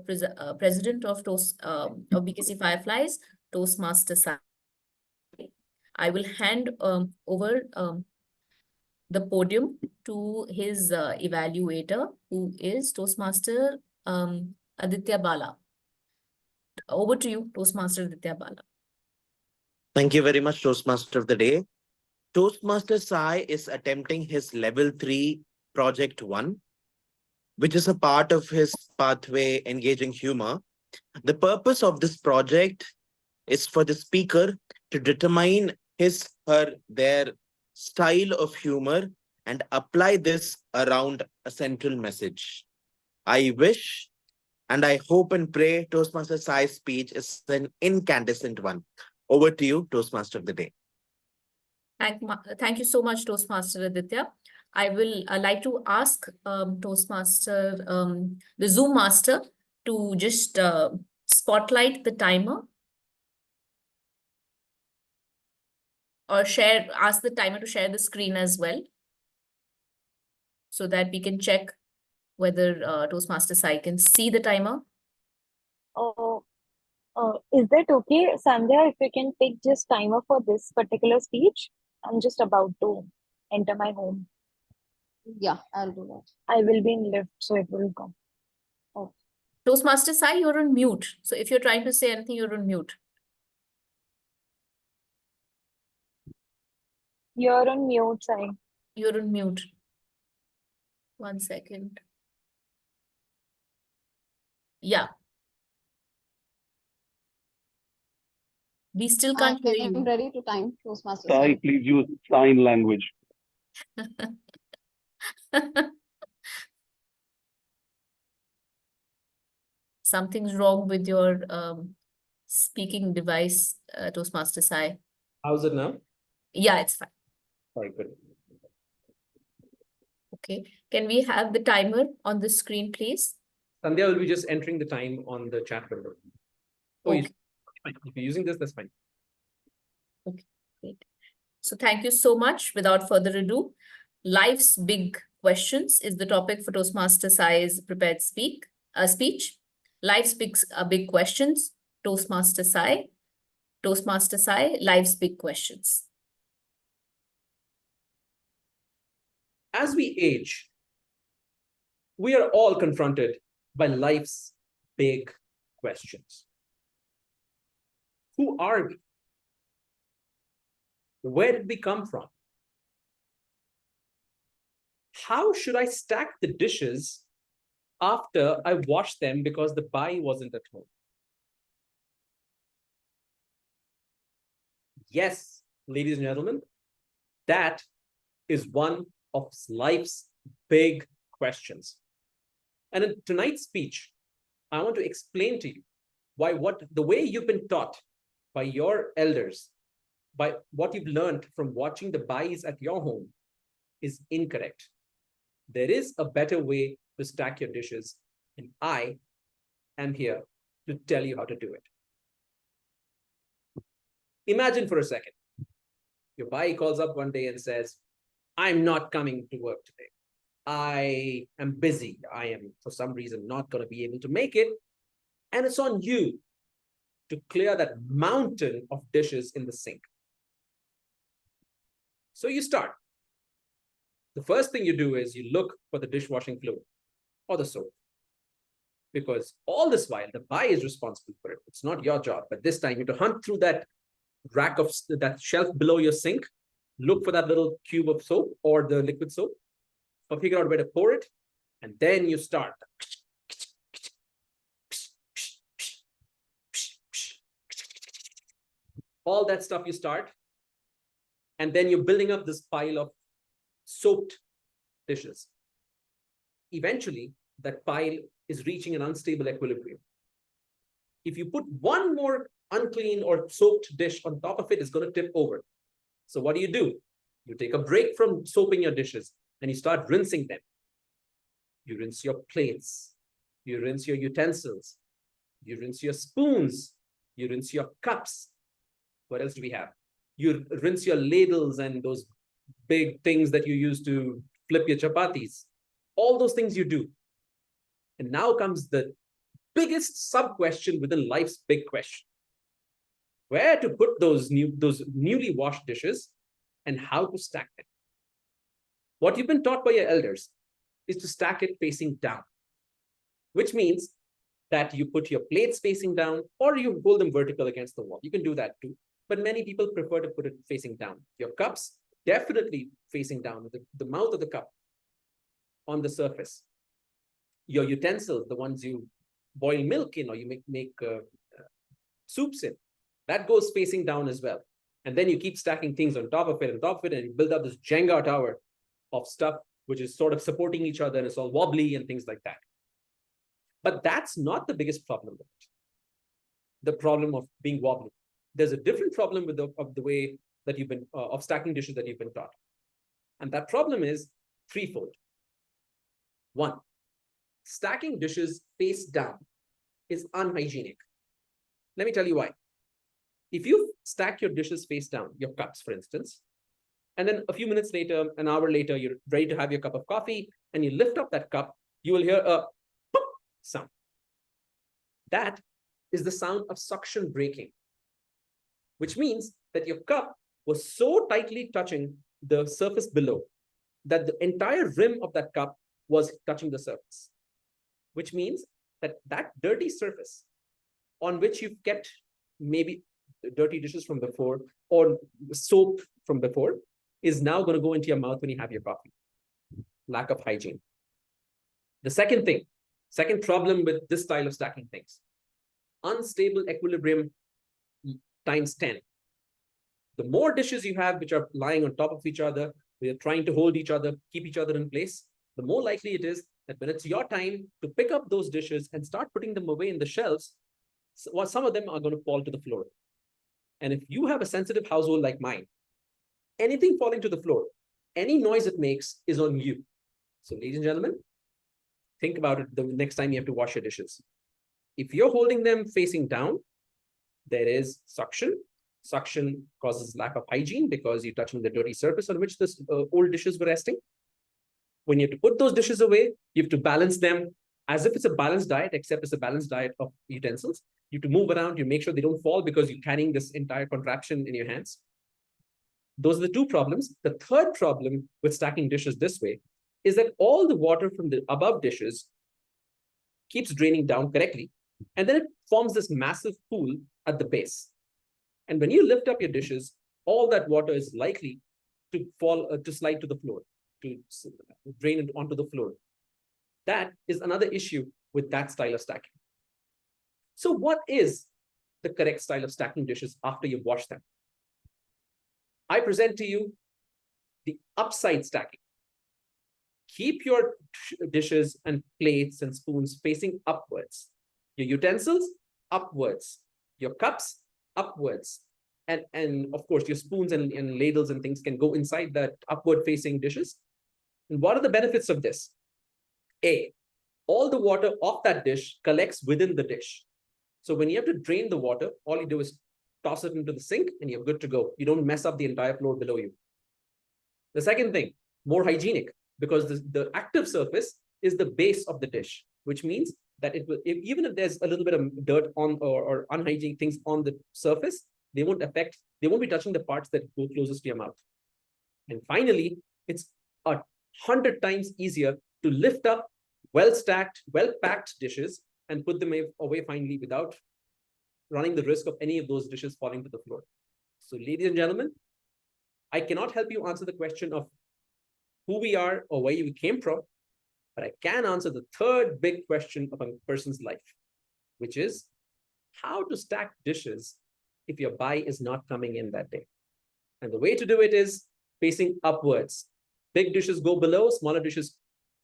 president of BKC Fireflies, Toastmaster Sai. I will hand over the podium to his evaluator, who is Toastmaster Aditya Bala. Over to you, Toastmaster Aditya Bala. Thank you very much, Toastmaster of the Day. Toastmaster Sai is attempting his level 3 project 1. which is a part of his pathway engaging humor. The purpose of this project is for the speaker to determine their style of humor and apply this around a central message. I wish and I hope and pray Toastmaster Sai's speech is an incandescent one. Over to you, Toastmaster of the day. Thank you so much, Toastmaster Aditya. I will like to ask Toastmaster, the Zoom master, to just spotlight the timer or ask the timer to share the screen as well, so that we can check whether Toastmaster Sai can see the timer. Is that okay, Sandhya, if we can take just timer for this particular speech? I'm just about to enter my home. Yeah, I'll do that. I will be in lift, so it will come. Toastmaster Sai, you're on mute. So if you're trying to say anything, you're on mute. You're on mute, Sai. You're on mute. 1 second. Yeah. We still can't hear I'm you. ready to time Toastmaster Sai, Sai. please use sign language. Something's wrong with your speaking device, Toastmaster Sai. How's it now? Yeah, it's fine. All right, good. Okay. Can we have the timer on the screen, please? Sandhya will be just entering the time on the chat window. Oh, Okay. if you're using this, that's fine. Great. So thank you so much. Without further ado, life's big questions is the topic for Toastmaster Sai's prepared speech. Life's big questions. Toastmaster Sai. Toastmaster Sai, life's big questions. As we age, we are all confronted by life's big questions. Who are we? Where did we come from? How should I stack the dishes after I wash them because the bai wasn't at home? Yes, ladies and gentlemen, that is one of life's big questions. And in tonight's speech, I want to explain to you why the way you've been taught by your elders, by what you've learned from watching the bais at your home, is incorrect. There is a better way to stack your dishes, and I am here to tell you how to do it. Imagine for a second, your bai calls up one day and says, I'm not coming to work today. I am busy. I am, for some reason, not going to be able to make it. And it's on you to clear that mountain of dishes in the sink. So you start. The first thing you do is you look for the dishwashing fluid or the soap. Because all this while, the bai is responsible for it. It's not your job. But this time, you have to hunt through that rack of that shelf below your sink, look for that little cube of soap or the liquid soap, or figure out where to pour it, and then you start. All that stuff you start, and then you're building up this pile of soaked dishes. Eventually, that pile is reaching an unstable equilibrium. If you put one more unclean or soaked dish on top of it, it's going to tip over. So what do? You take a break from soaping your dishes and you start rinsing them. You rinse your plates, you rinse your utensils, you rinse your spoons, you rinse your cups. What else do we have? You rinse your ladles and those big things that you use to flip your chapatis. All those things you do. And now comes the biggest sub-question within life's big question. Where to put those newly washed dishes and how to stack them. What you've been taught by your elders is to stack it facing down, which means that you put your plates facing down or you hold them vertical against the wall. You can do that too. But many people prefer to put it facing down. Your cups, definitely facing down with the mouth of the cup on the surface. your utensils, the ones you boil milk in or you make soups in, that goes facing down as well. And then you keep stacking things on top of it, and you build up this Jenga tower of stuff, which is sort of supporting each other, and it's all wobbly and things like that. But that's not the biggest problem with it. The problem of being wobbly. There's a different problem with the way that you've been, of stacking dishes that you've been taught. And that problem is threefold. One, stacking dishes face down is unhygienic. Let me tell you why. If you stack your dishes face down, your cups, for instance, and then a few minutes later, an hour later, you're ready to have your cup of coffee, and you lift up that cup, you will hear a pop sound. That is the sound of suction breaking, which means that your cup was so tightly touching the surface below that the entire rim of that cup was touching the surface, which means that that dirty surface on which you've kept maybe dirty dishes from before or soap from before is now going to go into your mouth when you have your coffee. Lack of hygiene. The second problem with this style of stacking things, unstable equilibrium times 10. The more dishes you have which are lying on top of each other, they're trying to hold each other, keep each other in place, the more likely it is that when it's your time to pick up those dishes and start putting them away in the shelves, well, some of them are going to fall to the floor. And if you have a sensitive household like mine, anything falling to the floor, any noise it makes is on you. So ladies and gentlemen, think about it the next time you have to wash your dishes. If you're holding them facing down, there is suction. Suction causes lack of hygiene because you're touching the dirty surface on which this old dishes were resting. When you have to put those dishes away, you have to balance them as if it's a balanced diet, except it's a balanced diet of utensils. You have to move around, you make sure they don't fall because you're carrying this entire contraption in your hands. Those are the two problems. The third problem with stacking dishes this way is that all the water from the above dishes keeps draining down correctly, and then it forms this massive pool at the base. And when you lift up your dishes, all that water is likely to fall, to slide to the floor, to drain it onto the floor. That is another issue with that style of stacking. So what is the correct style of stacking dishes after you've washed them? I present to you the upside stacking. Keep your dishes and plates and spoons facing upwards. Your utensils, upwards. Your cups, upwards. And of course, your spoons and ladles and things can go inside that upward facing dishes. And what are the benefits of this? A, all the water off that dish collects within the dish. So when you have to drain the water, all you do is toss it into the sink and you're good to go. You don't mess up the entire floor below you. The second thing, more hygienic, because the active surface is the base of the dish, which means that it will, even if there's a little bit of dirt on or unhygienic things on the surface, they won't be touching the parts that go closest to your mouth. And finally, it's 100 times easier to lift up well-stacked, well-packed dishes and put them away finally without running the risk of any of those dishes falling to the floor. So ladies and gentlemen, I cannot help you answer the question of who we are or where you came from, but I can answer the third big question of a person's life, which is how to stack dishes if your buy is not coming in that day. And the way to do it is facing upwards. Big dishes go below, smaller dishes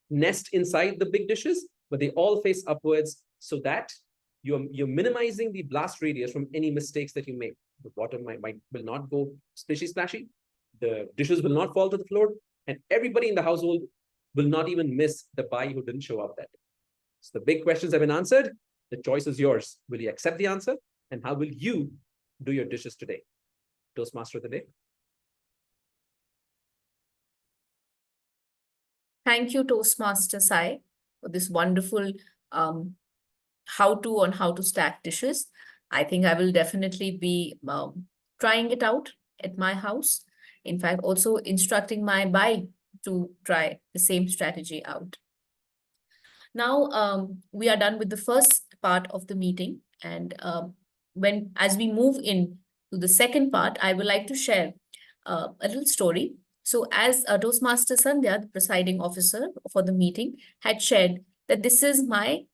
nest inside the big dishes, but they all face upwards so that you're minimizing the blast radius from any mistakes that you make. The water will not go splashy splashy, the dishes will not fall to the floor, and everybody in the household will not even miss the buy who didn't show up that day. So the big questions have been answered. The choice is yours. Will you accept the answer? And how will you do your dishes today? Toastmaster of the day. Thank you, Toastmaster Sai, for this wonderful how-to on how to stack dishes. I think I will definitely be trying it out at my house. In fact, also instructing my buy to try the same strategy out. Now, we are done with the first part of the meeting. And as we move in to the second part, I would like to share a little story. So as Toastmaster Sandhya, the presiding officer for the meeting, had shared that this is my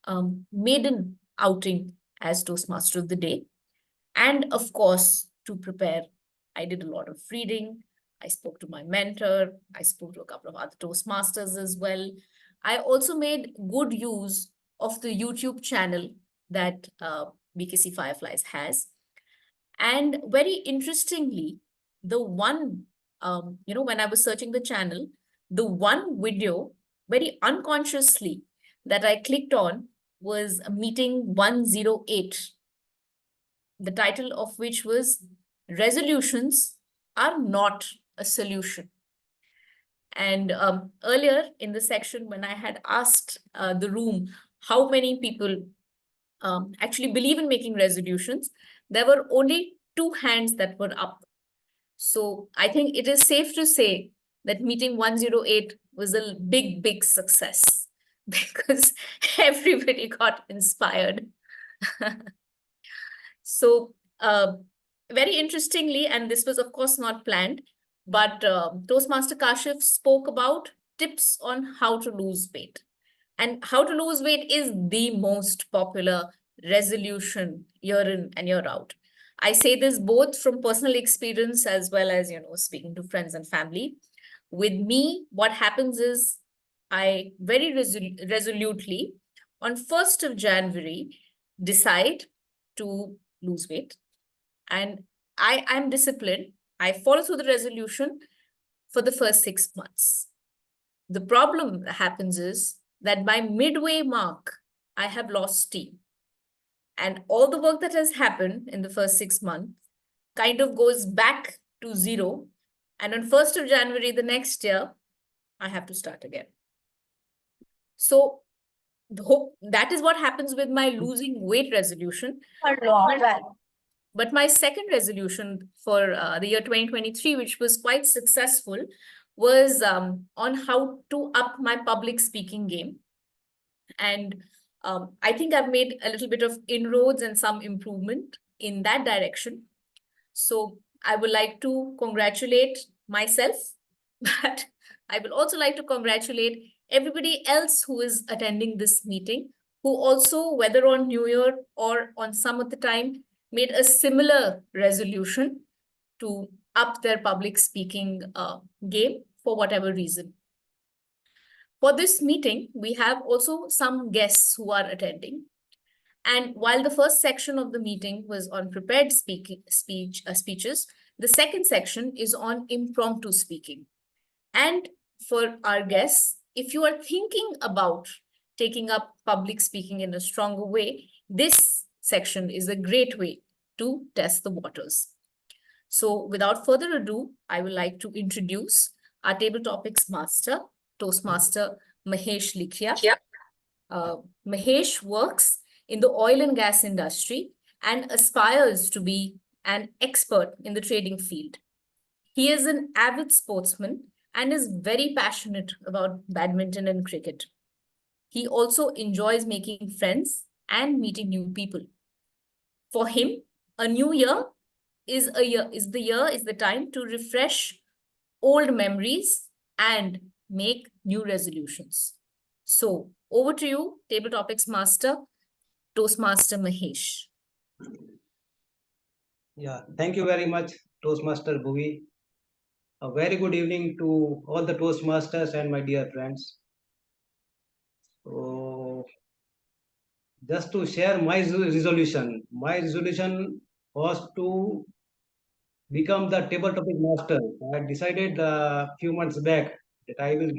maiden outing as Toastmaster of the Day. And of course, to prepare, I did a lot of reading. I spoke to my mentor. I spoke to a couple of other Toastmasters as well. I also made good use of the YouTube channel that BKC Fireflies has. And very interestingly, the one, when I was searching the channel, the one video very unconsciously that I clicked on was Meeting 108, the title of which was Resolutions Are Not a Solution. And earlier in the section, when I had asked the room how many people actually believe in making resolutions, there were only 2 hands that were up. So I think it is safe to say that Meeting 108 was a big, big success because everybody got inspired. So very interestingly, and this was of course not planned, but Toastmaster Kashif spoke about tips on how to lose weight. And how to lose weight is the most popular resolution year in and year out. I say this both from personal experience as well as, speaking to friends and family. With me, what happens is I very resolutely on 1st of January decide to lose weight. And I'm disciplined. I follow through the resolution for the first 6 months. The problem that happens is that by midway mark, I have lost steam. And all the work that has happened in the first 6 months kind of goes back to zero. And on 1st of January, the next year, I have to start again. So that is what happens with my losing weight resolution. But my second resolution for the year 2023, which was quite successful, was on how to up my public speaking game. And I think I've made a little bit of inroads and some improvement in that direction. So I would like to congratulate myself, but I will also like to congratulate everybody else who is attending this meeting, who also, whether on New Year or on some other time, made a similar resolution to up their public speaking game for whatever reason. For this meeting, we have also some guests who are attending. And while the first section of the meeting was on prepared speeches, the second section is on impromptu speaking. And for our guests, if you are thinking about taking up public speaking in a stronger way, this section is a great way to test the waters. So without further ado, I would like to introduce our table topics master, Toastmaster Mahesh Likhiya. Mahesh works in the oil and gas industry and aspires to be an expert in the trading field. He is an avid sportsman and is very passionate about badminton and cricket. He also enjoys making friends and meeting new people. For him, a new year is the time to refresh old memories and make new resolutions. So over to you, Table Topics Master, Toastmaster Mahesh. Yeah, thank you very much, Toastmaster Bhuvi. A very good evening to all the Toastmasters and my dear friends. So, just to share my resolution was to become the table topic master. I decided a few months back that I will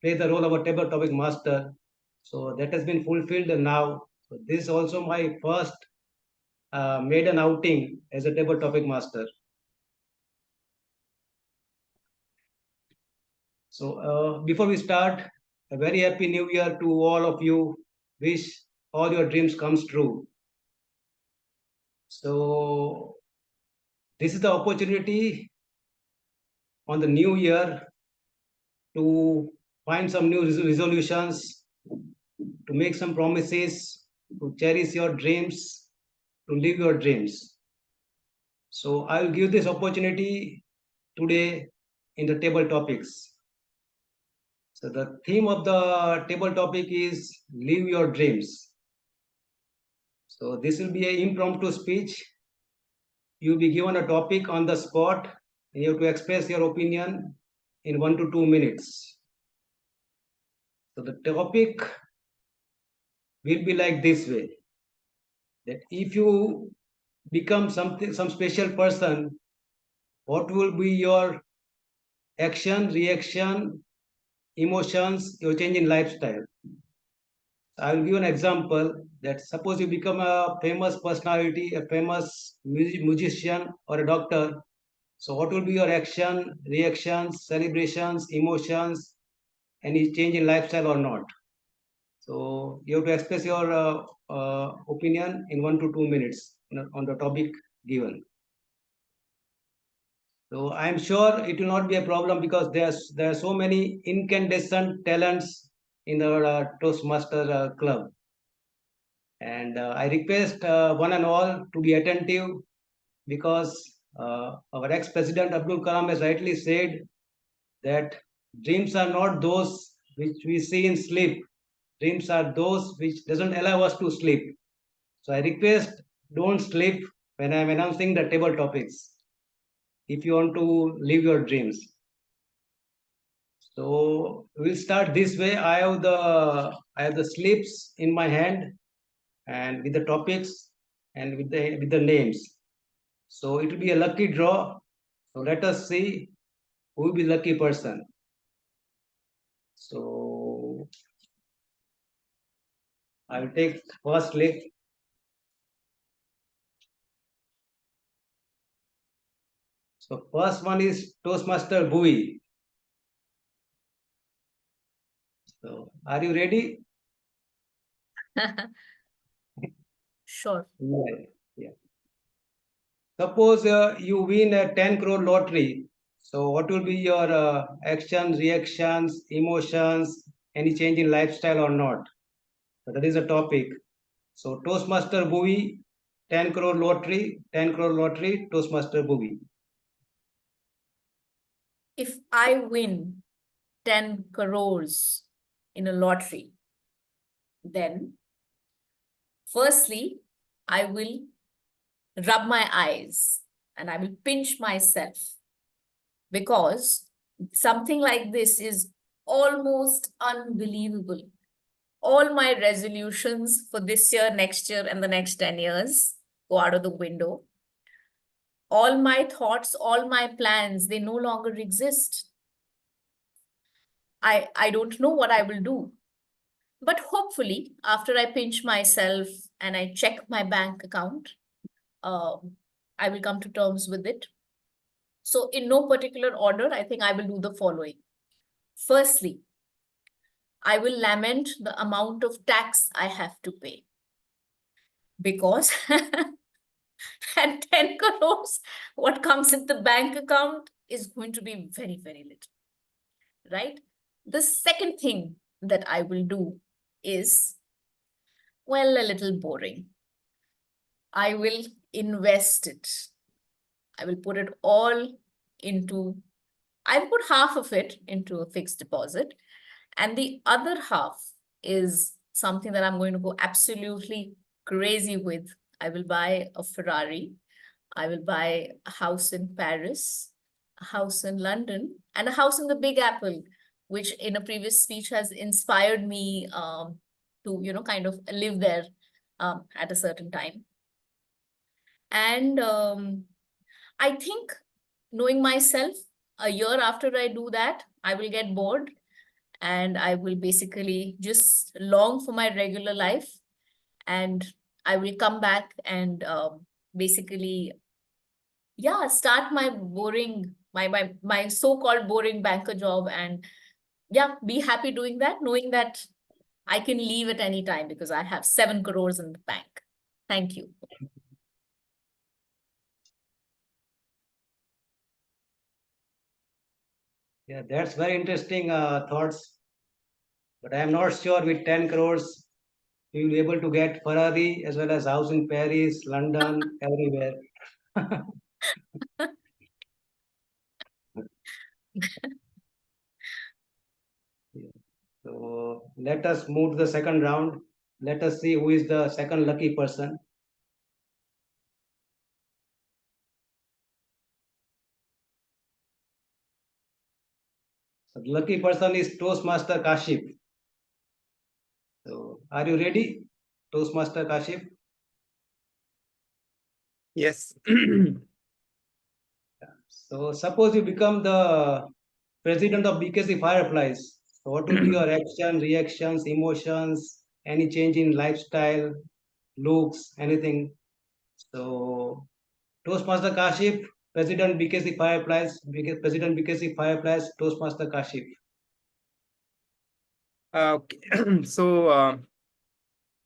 play the role of a table topic master. So that has been fulfilled now. So this is also my first maiden outing as a table topic master. So before we start, a very happy new year to all of you. Wish all your dreams comes true. So this is the opportunity on the new year to find some new resolutions, to make some promises, to cherish your dreams, to live your dreams. So I will give this opportunity today in the table topics. So the theme of the table topic is live your dreams. So this will be an impromptu speech. You'll be given a topic on the spot, and you have to express your opinion in 1 to 2 minutes. So the topic will be like this way, that if you become some special person, what will be your action, reaction, emotions, your change in lifestyle? I'll give an example that suppose you become a famous personality, a famous musician or a doctor. So what will be your action, reactions, celebrations, emotions, any change in lifestyle or not? So you have to express your opinion in 1 to 2 minutes on the topic given. So I'm sure it will not be a problem because there are so many incandescent talents in the Toastmaster club. And I request one and all to be attentive because our ex-president Abdul Kalam has rightly said that dreams are not those which we see in sleep. Dreams are those which doesn't allow us to sleep. So I request don't sleep when I'm announcing the table topics if you want to live your dreams. So we'll start this way. I have the slips in my hand and with the topics and with the names. So it will be a lucky draw. So let us see who will be lucky person. So I will take first slip. So first one is Toastmaster Bhuvi. So are you ready? Sure. Yeah. Suppose you win a 10 crore lottery. So what will be your actions, reactions, emotions, any change in lifestyle or not? So that is a topic. So Toastmaster Bhuvi, 10 crore lottery, 10 crore lottery, Toastmaster Bhuvi. If I win 10 crores in a lottery, then firstly, I will rub my eyes and I will pinch myself because something like this is almost unbelievable. All my resolutions for this year, next year, and the next 10 years go out of the window. All my thoughts, all my plans, they no longer exist. I don't know what I will do. But hopefully, after I pinch myself and I check my bank account, I will come to terms with it. So in no particular order, I think I will do the following. Firstly, I will lament the amount of tax I have to pay. Because at 10 crores, what comes in the bank account is going to be very, very little, right? The second thing that I will do is, well, a little boring. I will invest it. I will put it all into, I'll put half of it into a fixed deposit, and the other half is something that I'm going to go absolutely crazy with. I will buy a Ferrari. I will buy a house in Paris, a house in London, and a house in the Big Apple, which in a previous speech has inspired me to, kind of live there at a certain time. And I think, knowing myself, a year after I do that, I will get bored and I will basically just long for my regular life. And I will come back and basically, yeah, start my boring, my so-called boring banker job, and yeah, be happy doing that, knowing that I can leave at any time because I have 7 crores in the bank. Thank you. Yeah, that's very interesting thoughts. But I am not sure with 10 crores, you will be able to get Ferrari as well as house in Paris, London, everywhere. So let us move to the second round. Let us see who is the second lucky person. So the lucky person is Toastmaster Kashif. So are you ready, Toastmaster Kashif? Yes. So suppose you become the president of BKC Fireflies. So what will be your action, reactions, emotions, any change in lifestyle, looks, anything? So Toastmaster Kashif, President BKC Fireflies, President BKC Fireflies, Toastmaster Kashif. Okay. So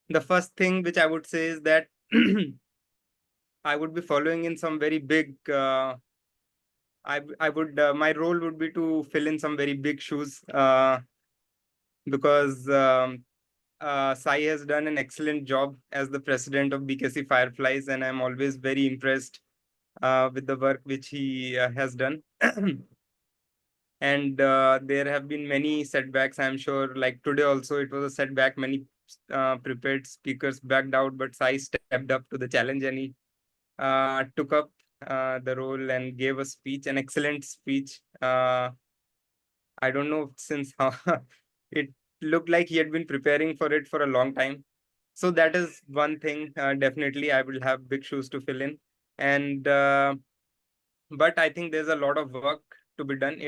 the first thing which I would say is that I would be following in some very big. I would my role would be to fill in some very big shoes because Sai has done an excellent job as the president of BKC Fireflies, and I'm always very impressed with the work which he has done. And there have been many setbacks, I'm sure. Like today also, it was a setback. Many prepared speakers backed out, but Sai stepped up to the challenge and he took up the role and gave a speech, an excellent speech. I don't know since how it looked like he had been preparing for it for a long time. So that is one thing. Definitely, I will have big shoes to fill in, and but I think there's a lot of work to be done.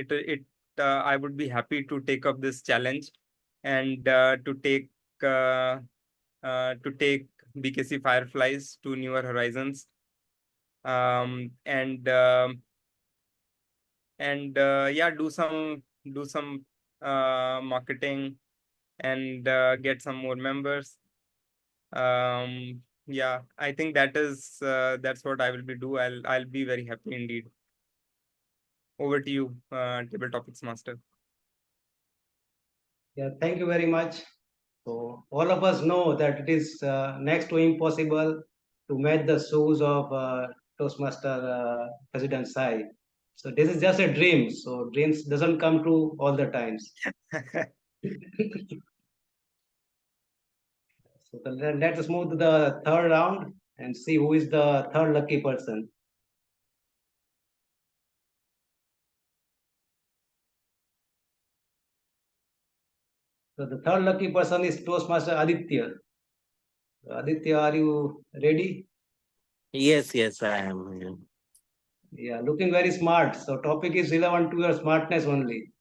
I would be happy to take up this challenge and uh, to take BKC Fireflies to newer horizons. And Yeah, do some marketing and get some more members. Yeah, I think that's what I will be do. I'll be very happy indeed. Over to you, Table Topics Master. Yeah, thank you very much. So all of us know that it is next to impossible to match the shoes of Toastmaster President Sai. So this is just a dream. So dreams doesn't come true all the times. So let us move to the third round and see who is the third lucky person. So the third lucky person is Toastmaster Aditya. Aditya, are you ready? Yes, I am. Yeah, looking very smart. So topic is relevant to your smartness only.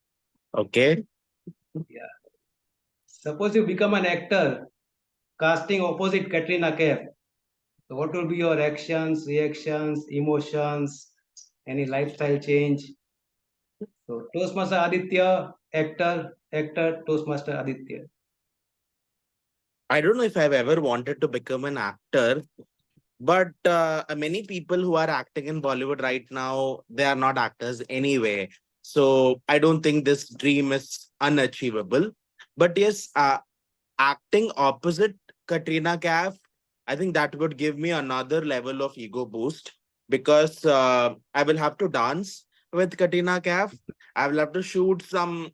Okay. Yeah. Suppose you become an actor casting opposite Katrina Kaif. So what will be your actions, reactions, emotions, any lifestyle change? So Toastmaster Aditya, actor, Toastmaster Aditya. I don't know if I've ever wanted to become an actor, but many people who are acting in Bollywood right now, they are not actors anyway. So I don't think this dream is unachievable. But yes, acting opposite Katrina Kaif, I think that would give me another level of ego boost because I will have to dance with Katrina Kaif. I will have to shoot some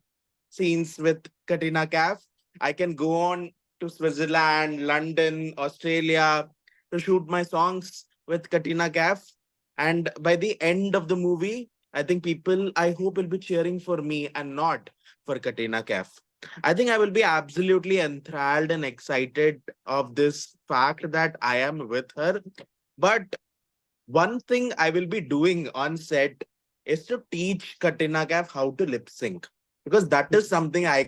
scenes with Katrina Kaif. I can go on to Switzerland, London, Australia to shoot my songs with Katrina Kaif. And by the end of the movie, I think people, I hope, will be cheering for me and not for Katrina Kaif. I think I will be absolutely enthralled and excited of this fact that I am with her. But one thing I will be doing on set is to teach Katrina Kaif how to lip sync. Because that is something I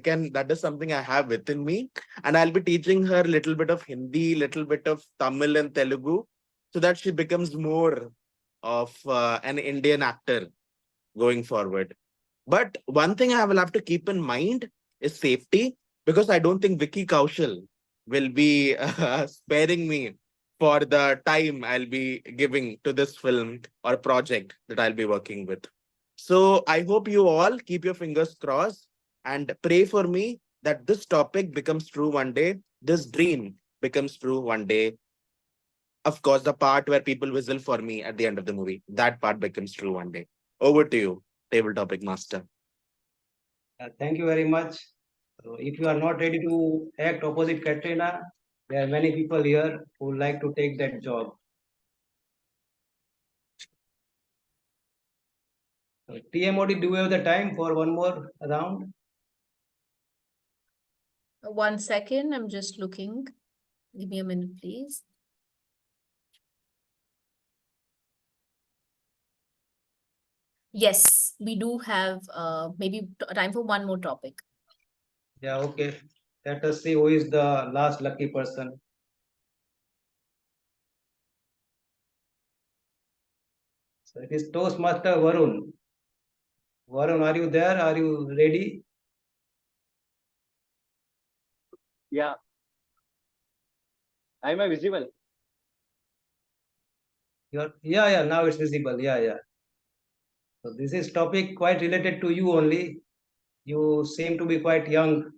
have within me. And I'll be teaching her a little bit of Hindi, little bit of Tamil and Telugu, so that she becomes more of an Indian actor going forward. But one thing I will have to keep in mind is safety, because I don't think Vicky Kaushal will be sparing me for the time I'll be giving to this film or project that I'll be working with. So I hope you all keep your fingers crossed and pray for me that this topic becomes true one day, this dream becomes true one day. Of course, the part where people whistle for me at the end of the movie, that part becomes true one day. Over to you, Table Topic Master. Thank you very much. So if you are not ready to act opposite Katrina, there are many people here who would like to take that job. So TMOD, do you have the time for one more round? 1 second, I'm just looking. Give me a minute, please. Yes, we do have maybe time for one more topic. Yeah, okay. Let us see who is the last lucky person. So it is Toastmaster Varun. Varun, are you there? Are you ready? Yeah. Am I visible? Yeah, now it's visible. Yeah. So this is topic quite related to you only. You seem to be quite young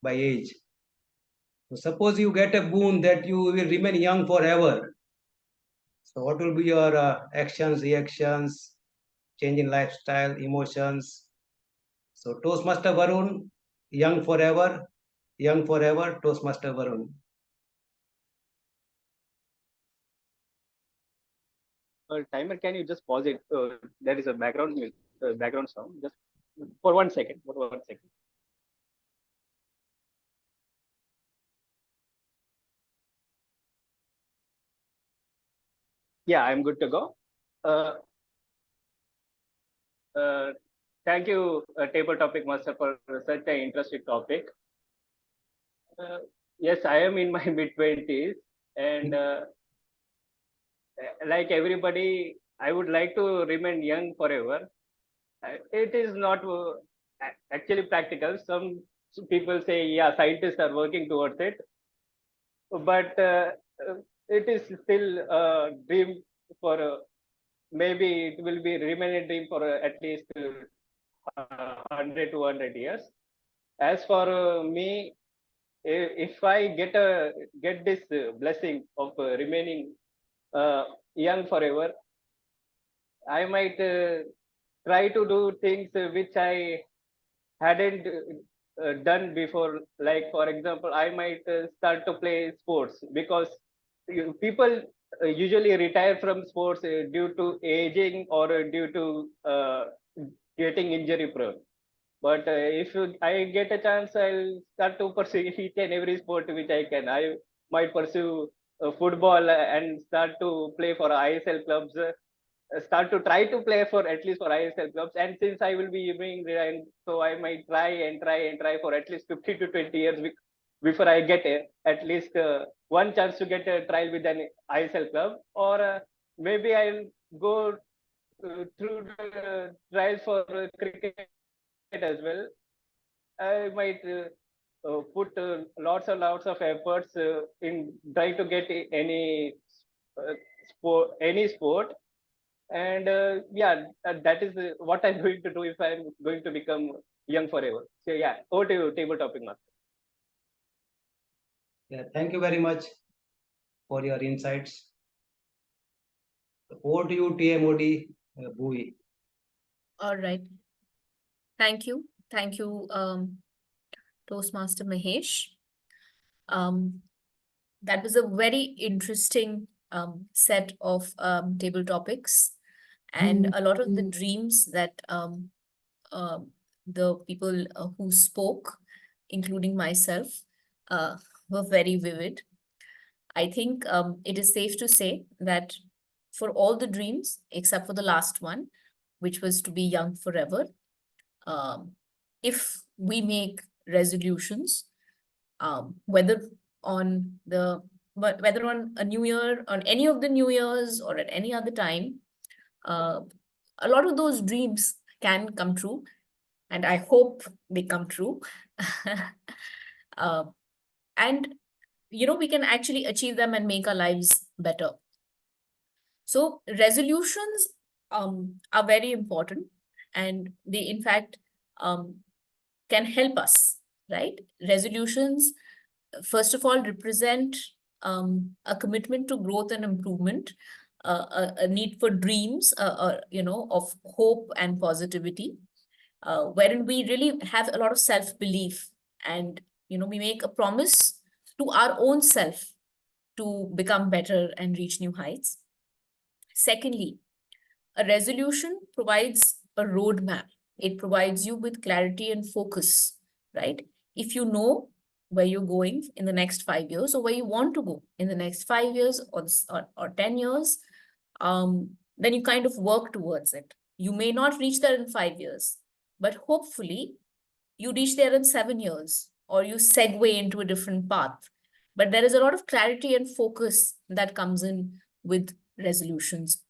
by age. So suppose you get a boon that you will remain young forever. So what will be your actions, reactions, change in lifestyle, emotions? So Toastmaster Varun, young forever, Toastmaster Varun. Timer, can you just pause it? There is a background sound. Just for 1 second. For 1 second. Yeah, I'm good to go. Uh, Thank you, Table Topic Master, for such an interesting topic. Yes, I am in my mid-20s, and like everybody, I would like to remain young forever. It is not actually practical. Some people say, yeah, scientists are working towards it, but it is still a dream for maybe it will be remain a dream for at least 100 to 100 years. As for me, if I get this blessing of remaining young forever, I might try to do things which I hadn't done before. Like, for example, I might start to play sports because people usually retire from sports due to aging or due to getting injury prone. But if I get a chance, I'll start to pursue each and every sport which I can. I might pursue football and start to play for ISL clubs. Start to try to play for at least for ISL clubs. And since I will be being resigned, so I might try for at least 15 to 20 years before I get at least one chance to get a trial with an ISL club. Or maybe I'll go through the trials for cricket as well. I might put lots of efforts in trying to get any sport, and yeah, that is what I'm going to do if I'm going to become young forever. So yeah, over to you, table topic master. Yeah, thank you very much for your insights. Over to you, TMOD, Bhuvi. All right. Thank you. Thank you, Toastmaster Mahesh. That was a very interesting set of table topics, and a lot of the dreams that the people who spoke, including myself, were very vivid. I think it is safe to say that for all the dreams, except for the last one, which was to be young forever, um, if we make resolutions, whether on the whether on a new year, on any of the new years, or at any other time, a lot of those dreams can come true, and I hope they come true. uh, and we can actually achieve them and make our lives better. So resolutions are very important, and they in fact can help us, right? Resolutions, first of all, represent a commitment to growth and improvement, a need for dreams, of hope and positivity, wherein we really have a lot of self-belief and we make a promise to our own self to become better and reach new heights. Secondly, a resolution provides a roadmap. It provides you with clarity and focus, right? If you know where you're going in the next 5 years, or where you want to go in the next 5 years or 10 years, then you kind of work towards it. You may not reach there in 5 years, but hopefully you reach there in 7 years, or you segue into a different path. But there is a lot of clarity and focus that comes in with resolutions.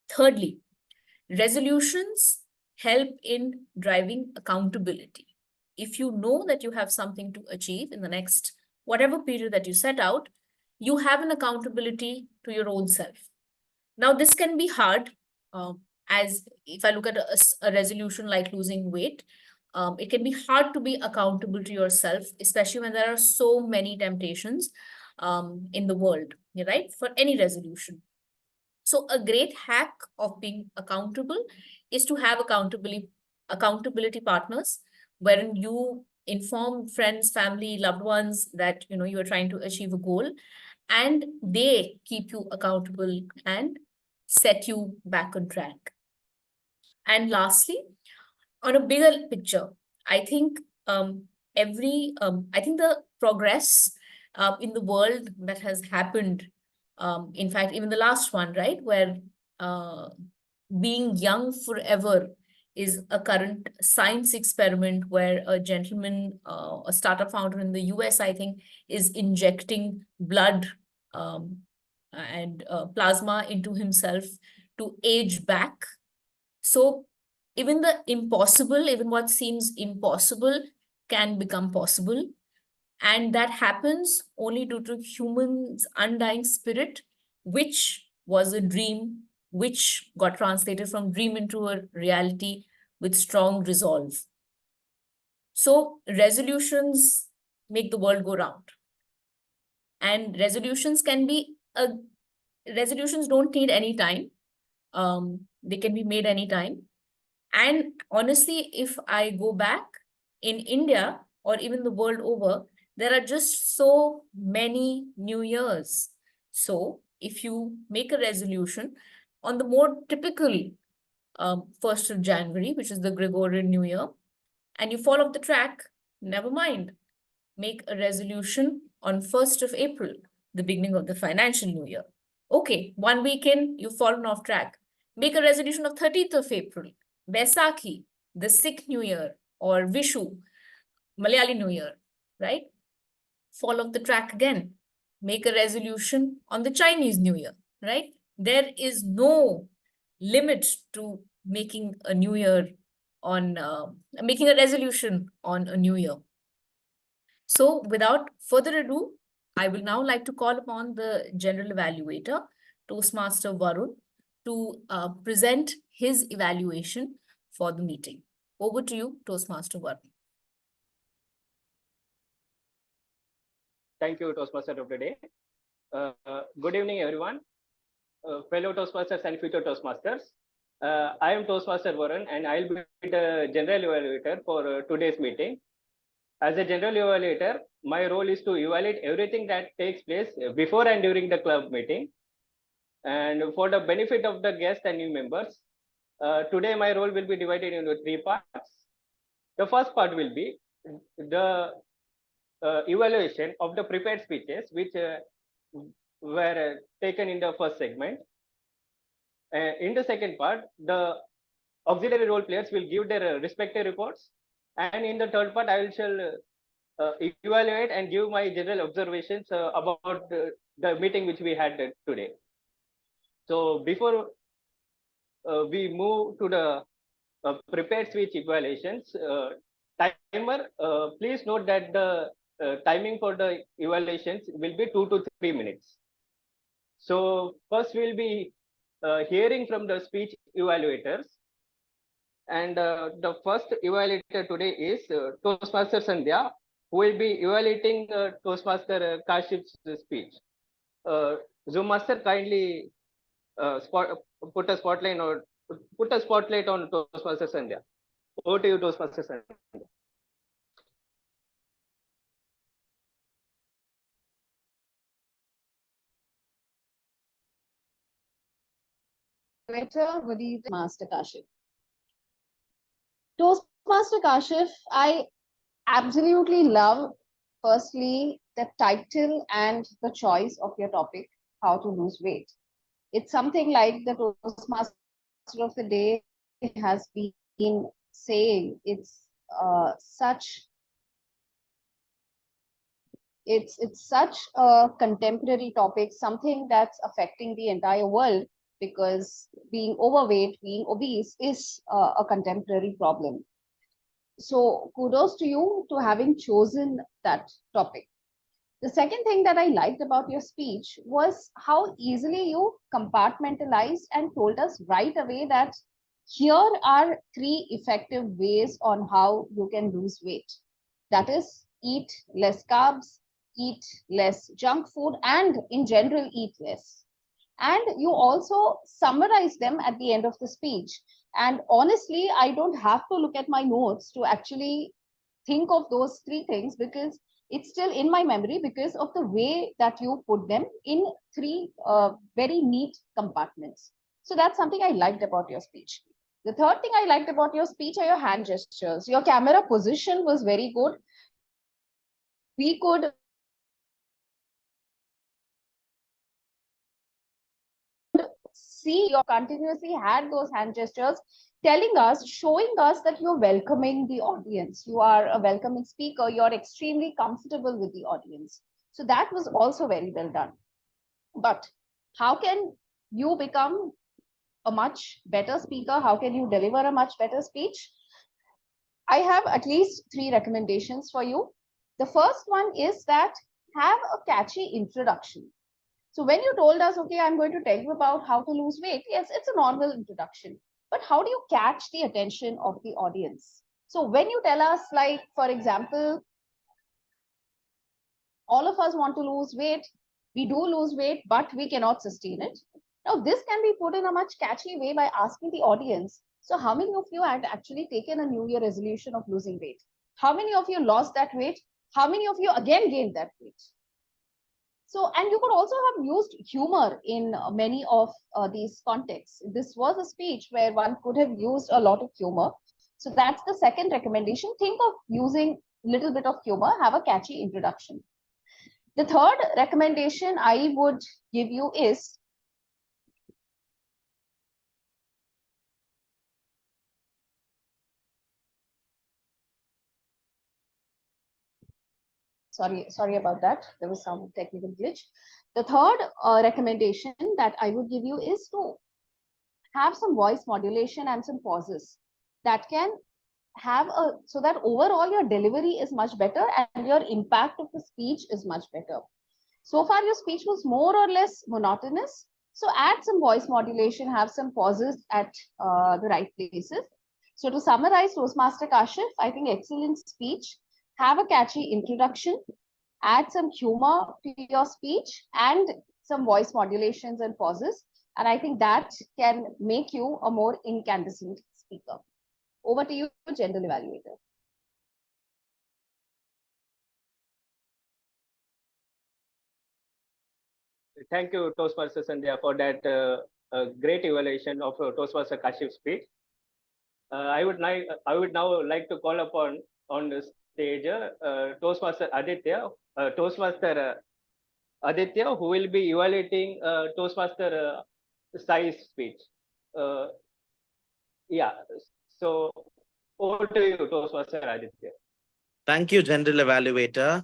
Thirdly, resolutions help in driving accountability. If you know that you have something to achieve in the next whatever period that you set out, you have an accountability to your own self. Now, this can be hard, as if I look at a resolution like losing weight, it can be hard to be accountable to yourself, especially when there are so many temptations in the world, right, for any resolution. So a great hack of being accountable is to have accountability partners, wherein you inform friends, family, loved ones that you are trying to achieve a goal, and they keep you accountable and set you back on track. And lastly, on a bigger picture, I think I think the progress in the world that has happened, in fact, even the last one, right, where being young forever is a current science experiment, where a gentleman, a startup founder in the US, I think, is injecting blood and plasma into himself to age back. So even the impossible, even what seems impossible, can become possible. And that happens only due to humans' undying spirit, which was a dream, which got translated from dream into a reality with strong resolve. So resolutions make the world go round. And resolutions don't need any time. They can be made anytime. And honestly, if I go back in India or even the world over, there are just so many New Years. So if you make a resolution on the more typical 1st of January, which is the Gregorian New Year, and you fall off the track, never mind. Make a resolution on 1st of April, the beginning of the financial new year. Okay, 1 week in, you've fallen off track. Make a resolution of 30th of April, Baisakhi, the Sikh New Year, or Vishu, Malayali New Year, right? Fall off the track again. Make a resolution on the Chinese New Year, right? There is no limit to making a new year on, making a resolution on a new year. So without further ado, I will now like to call upon the general evaluator, Toastmaster Varun, to present his evaluation for the meeting. Over to you, Toastmaster Varun. Thank you, Toastmaster of the day. Good evening, everyone. Fellow Toastmasters and future Toastmasters. I am Toastmaster Varun, and I'll be the general evaluator for today's meeting. As a general evaluator, my role is to evaluate everything that takes place before and during the club meeting. And for the benefit of the guests and new members, today my role will be divided into 3 parts. The first part will be the evaluation of the prepared speeches, which were taken in the first segment. In the second part, the auxiliary role players will give their respective reports. And in the third part, I shall evaluate and give my general observations about the meeting which we had today. So before we move to the prepared speech evaluations, timer, please note that the timing for the evaluations will be 2 to 3 minutes. So first we'll be hearing from the speech evaluators. And the first evaluator today is Toastmaster Sandhya, who will be evaluating Toastmaster Kashif's speech. Zoom Master, kindly put a spotlight on Toastmaster Sandhya. Over to you, Toastmaster Sandhya. Good evening, Master Kashif. Toastmaster Kashif, I absolutely love, firstly, the title and the choice of your topic, how to lose weight. It's something like the Toastmaster of the day has been saying. It's such a contemporary topic, something that's affecting the entire world, because being overweight, being obese is a contemporary problem. So kudos to you to having chosen that topic. The second thing that I liked about your speech was how easily you compartmentalized and told us right away that here are three effective ways on how you can lose weight. That is, eat less carbs, eat less junk food, and in general, eat less. And you also summarize them at the end of the speech. And honestly, I don't have to look at my notes to actually think of those three things, because it's still in my memory because of the way that you put them in three very neat compartments. So that's something I liked about your speech. The third thing I liked about your speech are your hand gestures. Your camera position was very good. We could see you continuously had those hand gestures telling us, showing us that you're welcoming the audience. You are a welcoming speaker. You're extremely comfortable with the audience. So that was also very well done. But how can you become a much better speaker? How can you deliver a much better speech? I have at least three recommendations for you. The first one is that have a catchy introduction. So when you told us, okay, I'm going to tell you about how to lose weight, yes, it's a normal introduction. But how do you catch the attention of the audience? So when you tell us, like, for example, all of us want to lose weight, we do lose weight, but we cannot sustain it. Now, this can be put in a much catchy way by asking the audience, so how many of you had actually taken a New Year resolution of losing weight? How many of you lost that weight? How many of you again gained that weight? So, and you could also have used humor in many of these contexts. This was a speech where one could have used a lot of humor. So that's the second recommendation. Think of using a little bit of humor, have a catchy introduction. The third recommendation I would give you is sorry about that. There was some technical glitch. The third recommendation that I would give you is to have some voice modulation and some pauses that can have a, so that overall your delivery is much better and your impact of the speech is much better. So far your speech was more or less monotonous, so add some voice modulation, have some pauses at the right places. So to summarize, Toastmaster Kashif, I think excellent speech, have a catchy introduction, add some humor to your speech and some voice modulations and pauses, and I think that can make you a more incandescent speaker. Over to you, general evaluator. Thank you, Toastmaster Sandhya, for that great evaluation of Toastmaster Kashif's speech. I would now like to call upon on the stage Toastmaster Aditya, Aditya, who will be evaluating Toastmaster Sai's speech. Yeah, so over to you, Toastmaster Aditya. Thank you, General Evaluator.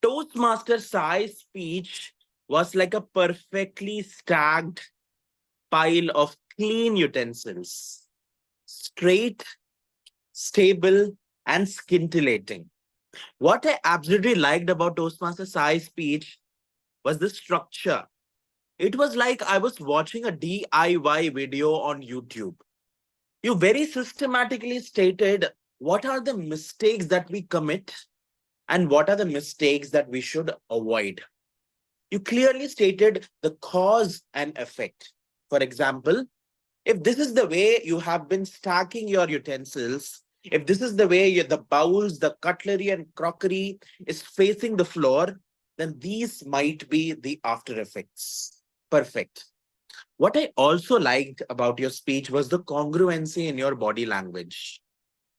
Toastmaster Sai's speech was like a perfectly stacked pile of clean utensils. Straight, stable, and scintillating. What I absolutely liked about Toastmaster Sai's speech was the structure. It was like I was watching a DIY video on YouTube. You very systematically stated what are the mistakes that we commit and what are the mistakes that we should avoid. You clearly stated the cause and effect. For example, if this is the way you have been stacking your utensils, if this is the way the bowls, the cutlery and crockery is facing the floor, then these might be the after effects. Perfect. What I also liked about your speech was the congruency in your body language.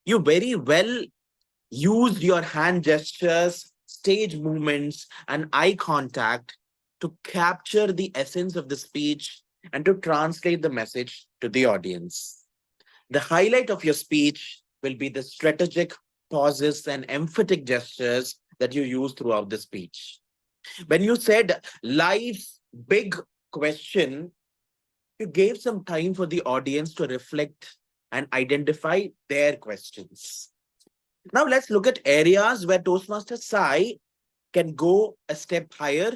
You very well used your hand gestures, stage movements, and eye contact to capture the essence of the speech and to translate the message to the audience. The highlight of your speech will be the strategic pauses and emphatic gestures that you use throughout the speech. When you said life's big question, you gave some time for the audience to reflect and identify their questions. Now let's look at areas where Toastmaster Sai can go a step higher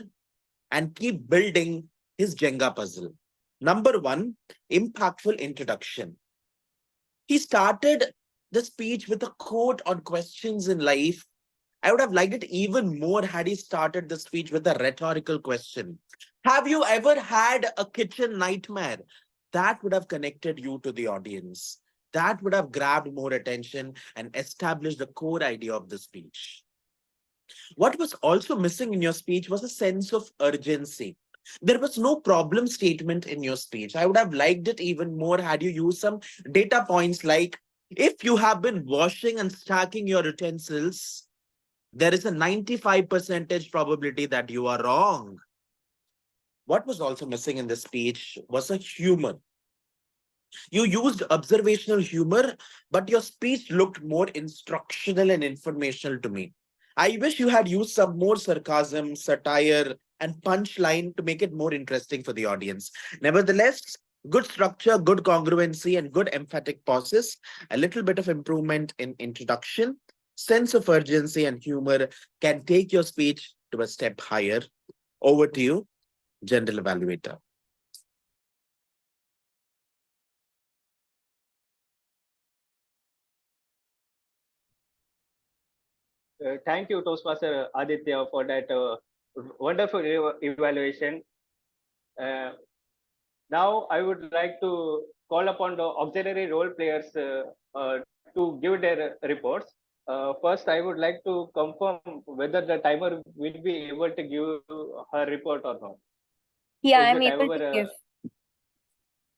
and keep building his Jenga puzzle. Number one, impactful introduction. He started the speech with a quote on questions in life. I would have liked it even more had he started the speech with a rhetorical question. Have you ever had a kitchen nightmare? That would have connected you to the audience. That would have grabbed more attention and established the core idea of the speech. What was also missing in your speech was a sense of urgency. There was no problem statement in your speech. I would have liked it even more had you used some data points like, if you have been washing and stacking your utensils, there is a 95% probability that you are wrong. What was also missing in the speech was a humor. You used observational humor, but your speech looked more instructional and informational to me. I wish you had used some more sarcasm, satire, and punchline to make it more interesting for the audience. Nevertheless, good structure, good congruency, and good emphatic pauses, a little bit of improvement in introduction, sense of urgency, and humor can take your speech to a step higher. Over to you, General Evaluator. Thank you, Toastmaster Aditya, for that wonderful evaluation. Uh, Now, I would like to call upon the auxiliary role players to give their reports. First, I would like to confirm whether the timer will be able to give her report or not. Yeah, Is I'm the able timer, to give.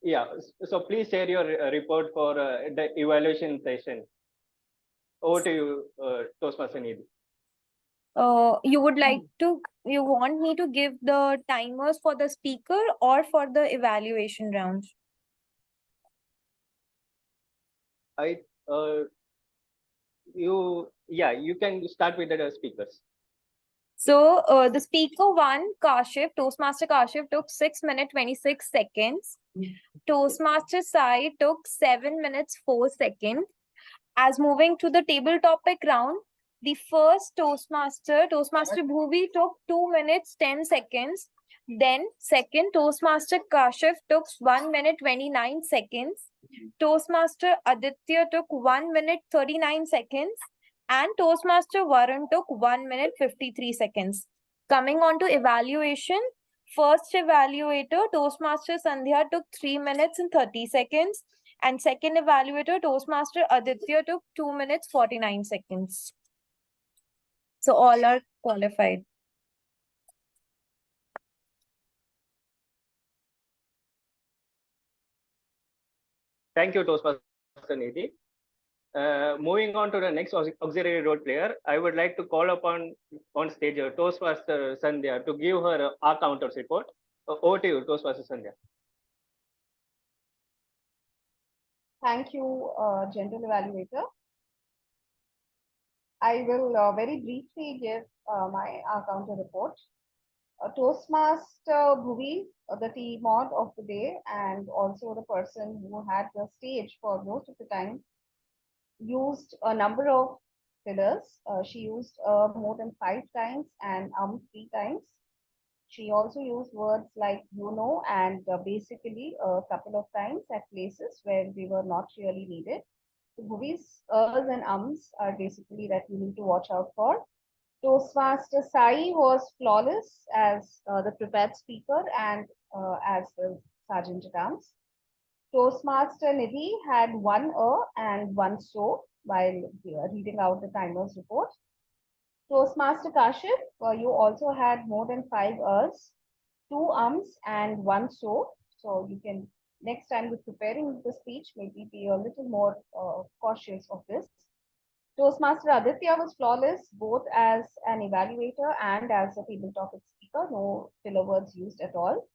Yeah, so please share your report for the evaluation session. Over to you, Toastmaster Nidhi. You want me to give the timers for the speaker or for the evaluation round? You can start with the speakers. So the speaker one, Kashif, Toastmaster Kashif took 6 minutes 26 seconds. Toastmaster Sai took 7 minutes 4 seconds. As moving to the table topic round, the first Toastmaster Bhuvi took 2 minutes 10 seconds. Then second Toastmaster Kashif took 1 minute 29 seconds. Toastmaster Aditya took 1 minute 39 seconds. And Toastmaster Varun took 1 minute 53 seconds. Coming on to evaluation, first evaluator Toastmaster Sandhya took 3 minutes and 30 seconds. And second evaluator, Toastmaster Aditya, took 2 minutes 49 seconds. So all are qualified. Thank you, Toastmaster Nidhi. Moving on to the next auxiliary role player, I would like to call upon on stage Toastmaster Sandhya to give her R counters report. Over to you, Toastmaster Sandhya. Thank you, General Evaluator. I will very briefly give my counter report. Toastmaster Bhuvi, the TMOD of the day, and also the person who had the stage for most of the time, used a number of fillers. She used more than 5 times and 3 times. She also used words like and basically a couple of times at places where they were not really needed. So Bhuvi's and are basically that you need to watch out for. Toastmaster Sai was flawless as the prepared speaker and as the Sergeant at Arms. Toastmaster Nidhi had 1 and 1 so while reading out the timer's report. Toastmaster Kashif, you also had more than 5 ers, 2 and 1 so. So you can next time with preparing the speech, maybe be a little more cautious of this. Toastmaster Aditya was flawless, both as an evaluator and as a table topic speaker. No filler words used at all.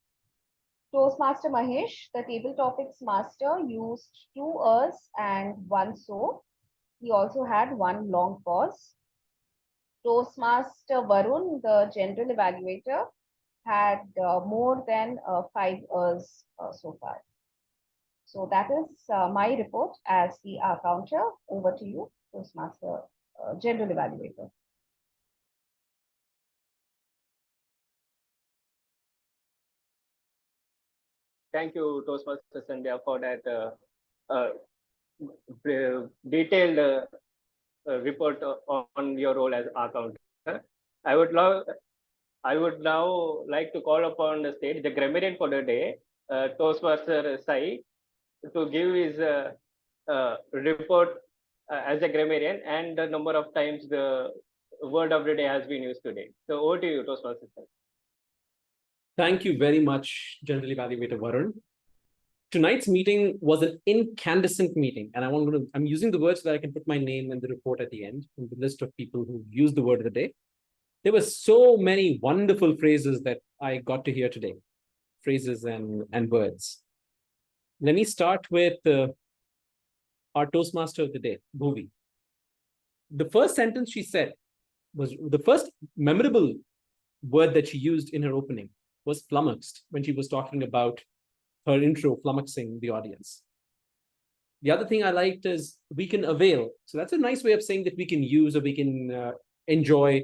Toastmaster Mahesh, the table topics master, used 2 ers and 1 so. He also had 1 long pause. Toastmaster Varun, the general evaluator, had more than 5 ers so far. So that is my report as the counter. Over to you, Toastmaster, general evaluator. Thank you, Toastmaster Sandhya, for that detailed report on your role as our counter. I would now like to call upon the stage the grammarian for the day, Toastmaster Sai, to give his report as a grammarian and the number of times the word of the day has been used today. So over to you, Toastmaster Sai. Thank you very much, General Evaluator Varun. Tonight's meeting was an incandescent meeting, and I'm using the words so that I can put my name and the report at the end in the list of people who used the word of the day. There were so many wonderful phrases that I got to hear today, phrases and words. Let me start with our Toastmaster of the day, Bhuvi. The first sentence she said was the first memorable word that she used in her opening was flummoxed when she was talking about her intro flummoxing the audience. The other thing I liked is we can avail. So that's a nice way of saying that we can use or we can enjoy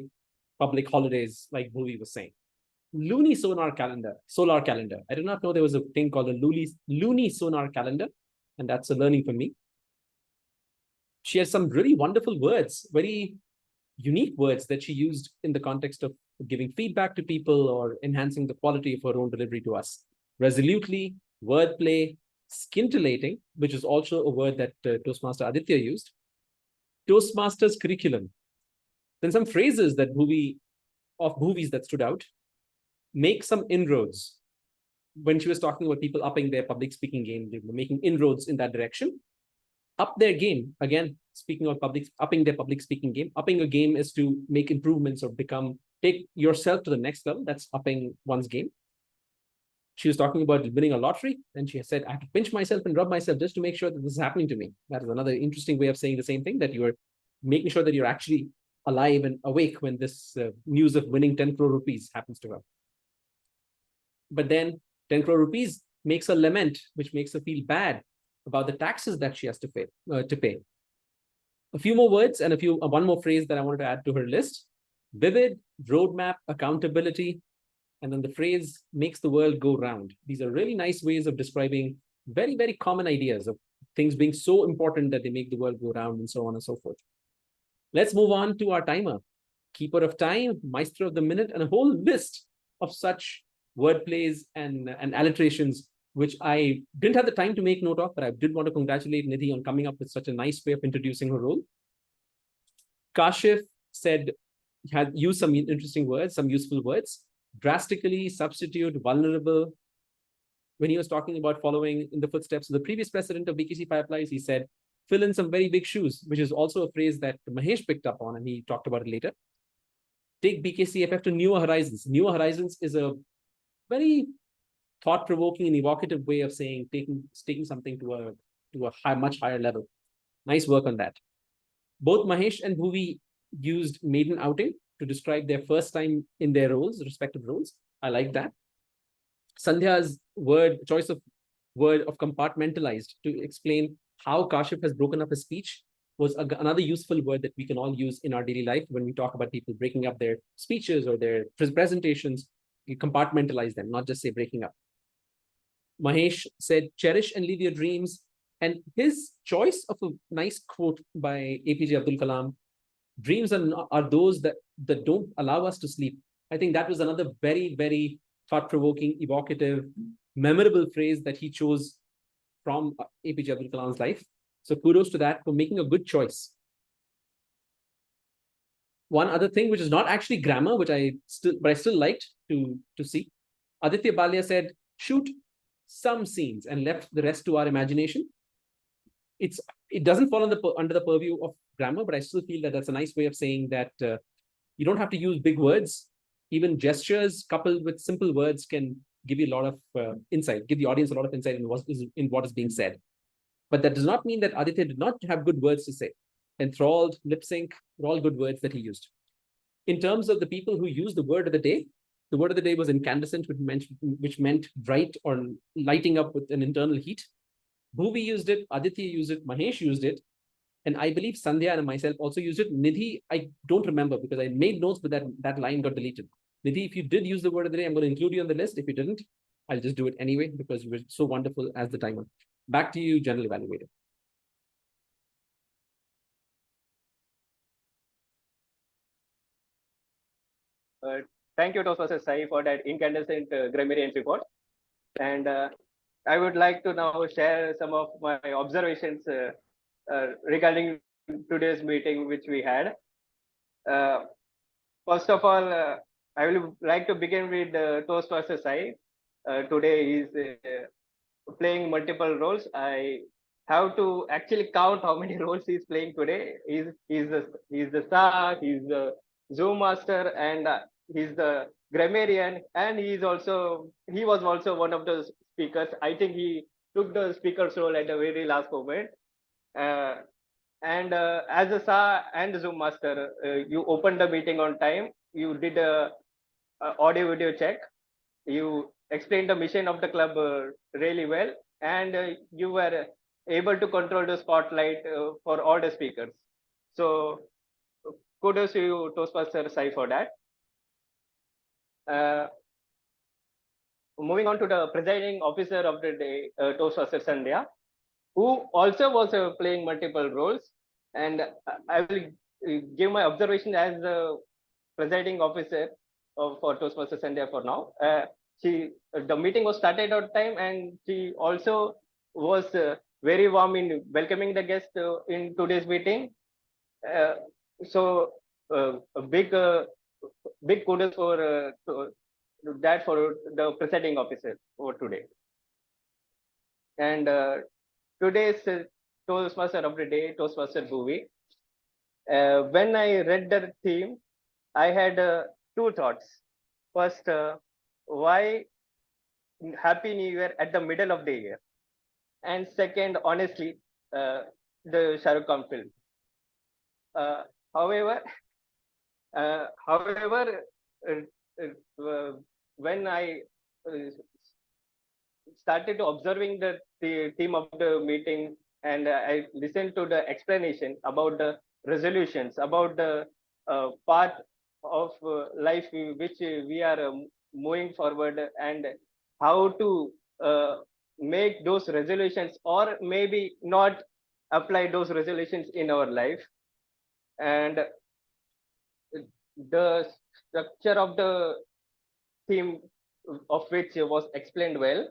public holidays, like Bhuvi was saying. Loony solar calendar. I did not know there was a thing called a loony solar calendar, and that's a learning for me. She has some really wonderful words, very unique words that she used in the context of giving feedback to people or enhancing the quality of her own delivery to us. Resolutely, wordplay, scintillating, which is also a word that Toastmaster Aditya used. Toastmasters curriculum. Then some phrases that Bhuvi's that stood out. Make some inroads. When she was talking about people upping their public speaking game, they were making inroads in that direction. Up their game. Again, speaking of upping their public speaking game. Upping a game is to make improvements or take yourself to the next level. That's upping one's game. She was talking about winning a lottery, and she said, I have to pinch myself and rub myself just to make sure that this is happening to me. That is another interesting way of saying the same thing, that you're making sure that you're actually alive and awake when this news of winning 10 crore rupees happens to her. But then 10 crore rupees makes her lament, which makes her feel bad about the taxes that she has to pay. A few more words and one more phrase that I wanted to add to her list. Vivid, roadmap, accountability, and then the phrase makes the world go round. These are really nice ways of describing very, very common ideas of things being so important that they make the world go round and so on and so forth. Let's move on to our timer. Keeper of time, maestro of the minute, and a whole list of such wordplays and alliterations, which I didn't have the time to make note of, but I did want to congratulate Nidhi on coming up with such a nice way of introducing her role. Kashif said, had used some interesting words, some useful words. Drastically, substitute, vulnerable. When he was talking about following in the footsteps of the previous president of BKC Fireflies, he said, fill in some very big shoes, which is also a phrase that Mahesh picked up on, and he talked about it later. Take BKCFF to newer horizons. Newer horizons is a very thought-provoking and evocative way of saying taking something to a much higher level. Nice work on that. Both Mahesh and Bhuvi used maiden outing to describe their first time in their respective roles. I like that. Sandhya's choice of word of compartmentalized to explain how Kashif has broken up his speech was another useful word that we can all use in our daily life when we talk about people breaking up their speeches or their presentations. You compartmentalize them, not just say breaking up. Mahesh said, cherish and live your dreams. And his choice of a nice quote by APJ Abdul Kalam, dreams are those that don't allow us to sleep. I think that was another very, very thought-provoking, evocative, memorable phrase that he chose from APJ Abdul Kalam's life. So kudos to that for making a good choice. One other thing, which is not actually grammar, but I still liked to see. Aditya Balia said, shoot, some scenes and left the rest to our imagination. It doesn't fall under the purview of grammar, but I still feel that that's a nice way of saying that you don't have to use big words. Even gestures coupled with simple words can give you a lot of insight, give the audience a lot of insight in what is being said. But that does not mean that Aditya did not have good words to say. Enthralled, lip sync, were all good words that he used. In terms of the people who used the word of the day was incandescent, which meant bright or lighting up with an internal heat. Bhuvi used it, Aditya used it, Mahesh used it, and I believe Sandhya and myself also used it. Nidhi, I don't remember because I made notes, but that line got deleted. Nidhi, if you did use the word of the day, I'm going to include you on the list. If you didn't, I'll just do it anyway because you were so wonderful as the timer. Back to you, General Evaluator. Thank you, Toastmaster Sai, for that incandescent grammarian report. And I would like to now share some of my observations regarding today's meeting which we had. First of all, I will like to begin with Toastmaster Sai. Today he is playing multiple roles. I have to actually count how many roles he's playing today. He's the star, he's the Zoom master, and he's the grammarian, and he was also one of the speakers. I think he took the speaker's role at the very last moment. And as a star and the Zoom master, you opened the meeting on time. You did a audio video check. You explained the mission of the club really well, and you were able to control the spotlight for all the speakers. So kudos to you, Toastmaster Sai, for that. Moving on to the presiding officer of the day, Toastmaster Sandhya, who also was playing multiple roles. And I will give my observation as the presiding officer for Toastmaster Sandhya for now. The meeting was started on time, and she also was very warm in welcoming the guests in today's meeting. So a big kudos for that for the presiding officer for today. And today's Toastmaster of the day, Toastmaster Bhuvi. When I read the theme, I had two thoughts. First, why Happy New Year at the middle of the year? And second, honestly, the Shah Rukh Khan film. However, when I started observing the theme of the meeting, and I listened to the explanation about the resolutions, about the path of life which we are moving forward, and how to make those resolutions, or maybe not apply those resolutions in our life. And the structure of the theme of which was explained well.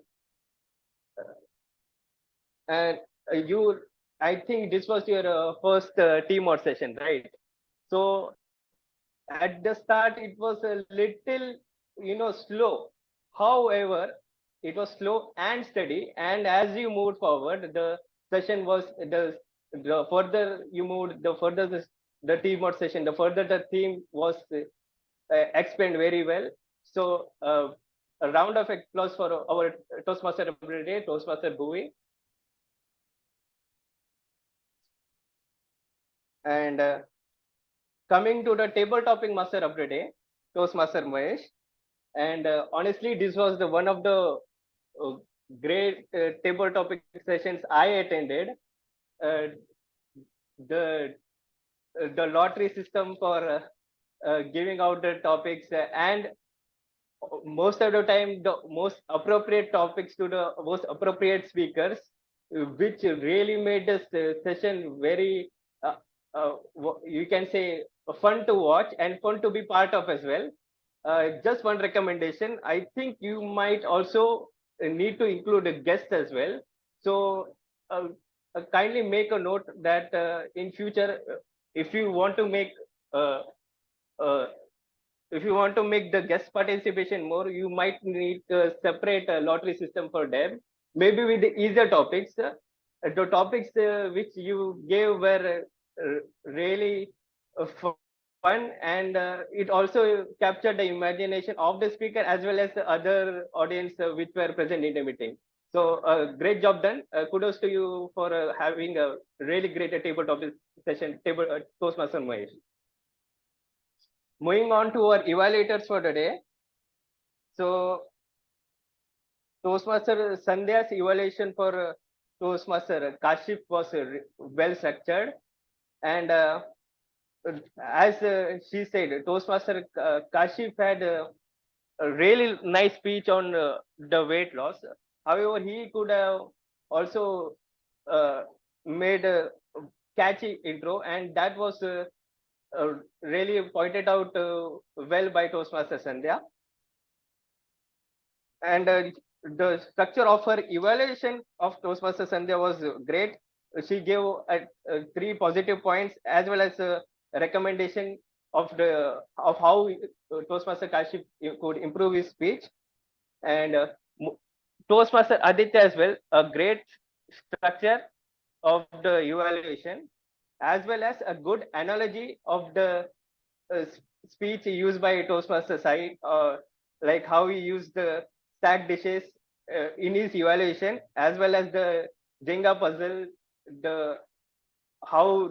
And I think this was your first TMOD session, right? So at the start, it was a little, slow. However, it was slow and steady. And as you moved forward, the session was the further you moved, the further the TMOD session, the further the theme was explained very well. So a round of applause for our Toastmaster of the day, Toastmaster Bhuvi. And coming to the table topic master of the day, Toastmaster Mahesh. And honestly, this was one of the great table topic sessions I attended. The lottery system for giving out the topics, and most of the time the most appropriate topics to the most appropriate speakers, which really made this session very you can say fun to watch and fun to be part of as well. Just one recommendation, I think you might also need to include a guest as well. So kindly make a note that in future, if you want to make if you want to make the guest participation more, you might need a separate lottery system for them. Maybe with the easier topics. The topics which you gave were really fun, and it also captured the imagination of the speaker as well as the other audience which were present in the meeting. So great job done. Kudos to you for having a really great tabletop session, Toastmaster Mahesh. Moving on to our evaluators for the day. So Toastmaster Sandhya's evaluation for Toastmaster Kashif was well structured, and as she said, Toastmaster Kashif had a really nice speech on the weight loss. However, he could have also made a catchy intro, and that was really pointed out well by Toastmaster Sandhya. And the structure of her evaluation of Toastmaster Sandhya was great. She gave 3 positive points as well as a recommendation of how Toastmaster Kashif could improve his speech, and Toastmaster Aditya as well, a great structure of the evaluation as well as a good analogy of the speech used by Toastmaster Sai, like how he used the stack dishes in his evaluation, as well as the Jenga puzzle, the how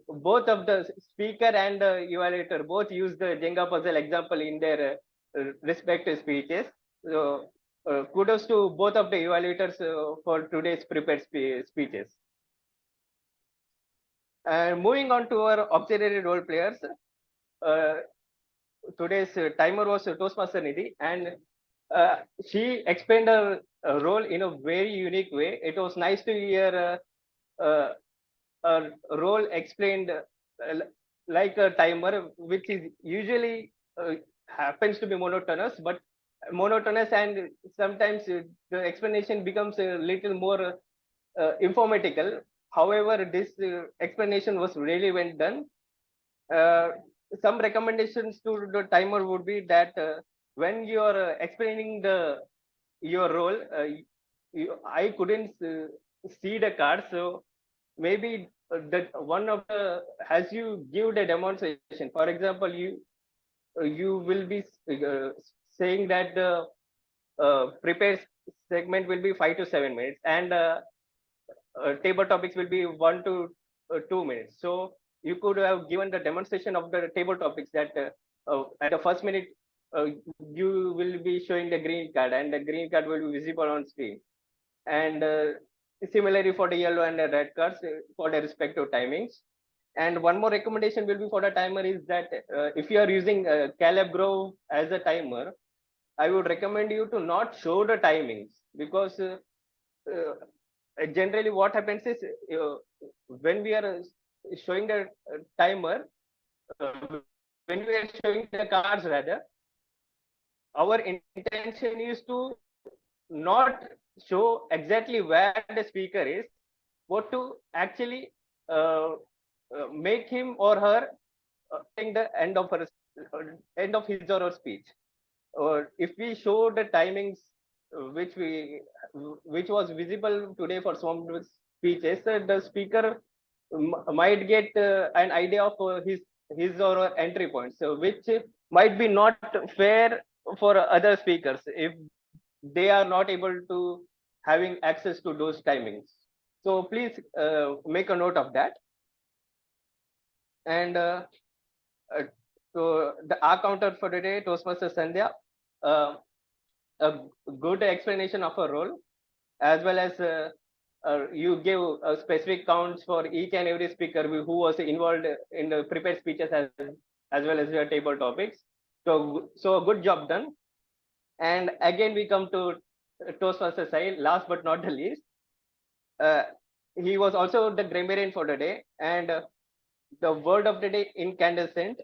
both of the speaker and the evaluator both use the Jenga puzzle example in their respective speeches. So kudos to both of the evaluators for today's prepared speeches. And moving on to our auxiliary role players, today's timer was Toastmaster Nidhi, and she explained her role in a very unique way. It was nice to hear a role explained like a timer, which is usually happens to be monotonous, and sometimes the explanation becomes a little more informatical. However, this explanation was really well done. Some recommendations to the timer would be that when you are explaining your role, I couldn't see the card, so maybe that one of the as you give the demonstration. For example, you will be saying that the prepared segment will be 5 to 7 minutes, and table topics will be 1 to 2 minutes. So you could have given the demonstration of the table topics that at the first minute you will be showing the green card, and the green card will be visible on screen. And similarly for the yellow and the red cards for the respective timings. And one more recommendation will be for the timer is that if you are using Caleb Grove as a timer, I would recommend you to not show the timings, because generally what happens is when we are showing the timer, when we are showing the cards rather, our intention is to not show exactly where the speaker is, but to actually make him or her in the end of his or her speech. Or if we show the timings which was visible today for some speeches, the speaker might get an idea of his or her entry points, so which might be not fair for other speakers if they are not able to having access to those timings. So please make a note of that. And so the R counter for today, Toastmaster Sandhya, a good explanation of her role, as well as you gave specific counts for each and every speaker who was involved in the prepared speeches as well as your table topics. So good job done. And again, we come to Toastmaster Sai, last but not the least. He was also the grammarian for the day, and the word of the day, incandescent.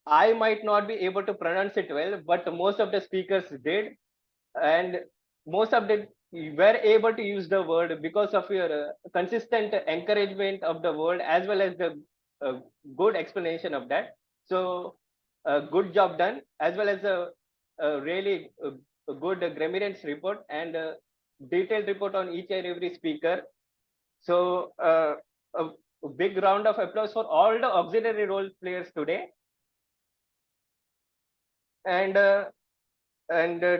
I might not be able to pronounce it well, but most of the speakers did, and most of them were able to use the word because of your consistent encouragement of the word as well as the good explanation of that. So a good job done, as well as a really a good grammarians report and a detailed report on each and every speaker. So a big round of applause for all the auxiliary role players today. And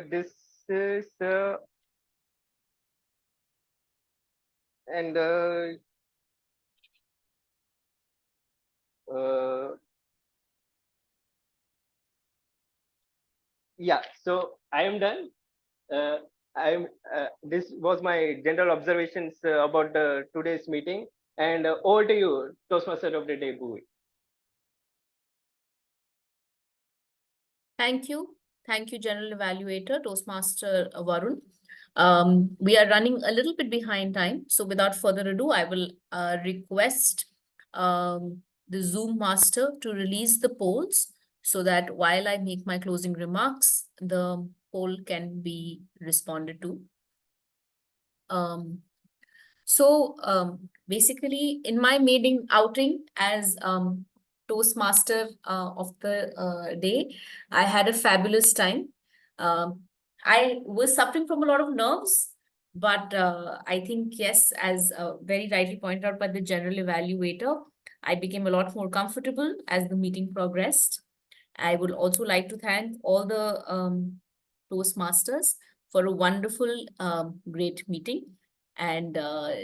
this is and yeah, so I am done. I'm this was my general observations about today's meeting, and over to you, Toastmaster of the day, Bhuvi. Thank you. Thank you, General Evaluator, Toastmaster Varun. We are running a little bit behind time. So without further ado, I will request the Zoom master to release the polls so that while I make my closing remarks, the poll can be responded to. Basically, in my maiden outing as Toastmaster of the day, I had a fabulous time. I was suffering from a lot of nerves, but I think, yes, as very rightly pointed out by the general evaluator, I became a lot more comfortable as the meeting progressed. I would also like to thank all the Toastmasters for a wonderful, great meeting. And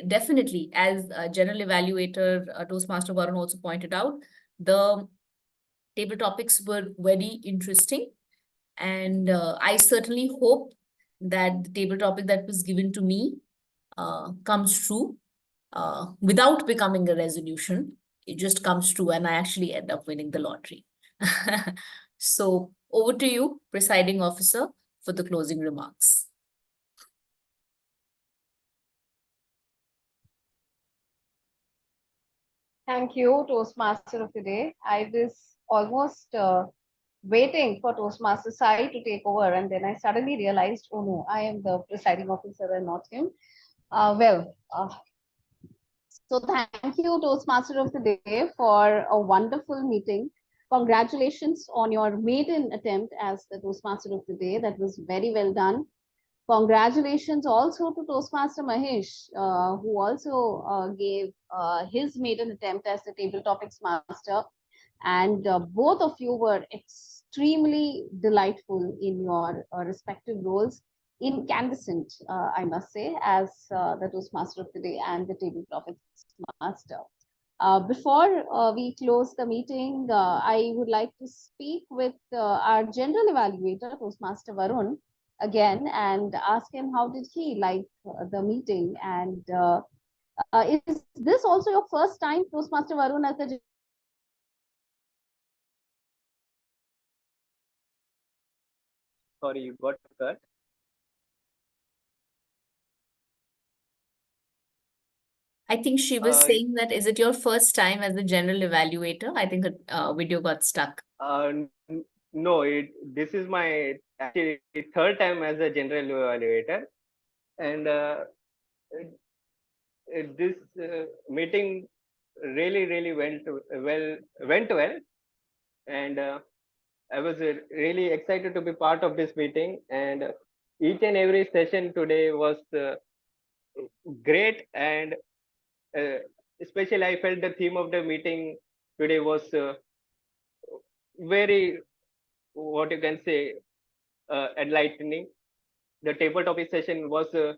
definitely, as General Evaluator Toastmaster Varun also pointed out, the table topics were very interesting. And I certainly hope that the table topic that was given to me comes true without becoming a resolution. It just comes true and I actually end up winning the lottery. So over to you, Presiding Officer, for the closing remarks. Thank you, Toastmaster of the day. I was almost waiting for Toastmaster Sai to take over, and then I suddenly realized, oh no, I am the presiding officer and not him. So thank you, Toastmaster of the day, for a wonderful meeting. Congratulations on your maiden attempt as the Toastmaster of the day. That was very well done. Congratulations also to Toastmaster Mahesh, who also gave his maiden attempt as the table topics master. And both of you were extremely delightful in your respective roles, incandescent, I must say, as the Toastmaster of the day and the table topics master. Before we close the meeting, I would like to speak with our general evaluator, Toastmaster Varun, again, and ask him how did he like the meeting, and is this also your first time, Toastmaster Varun, as the Sorry, you got cut. I think she was saying that, is it your first time as the general evaluator? I think the video got stuck. No, this is my actually third time as a general evaluator, and this meeting really went well, and I was really excited to be part of this meeting, and each and every session today was great, and especially I felt the theme of the meeting today was very, what you can say, enlightening. The table topic session was uh,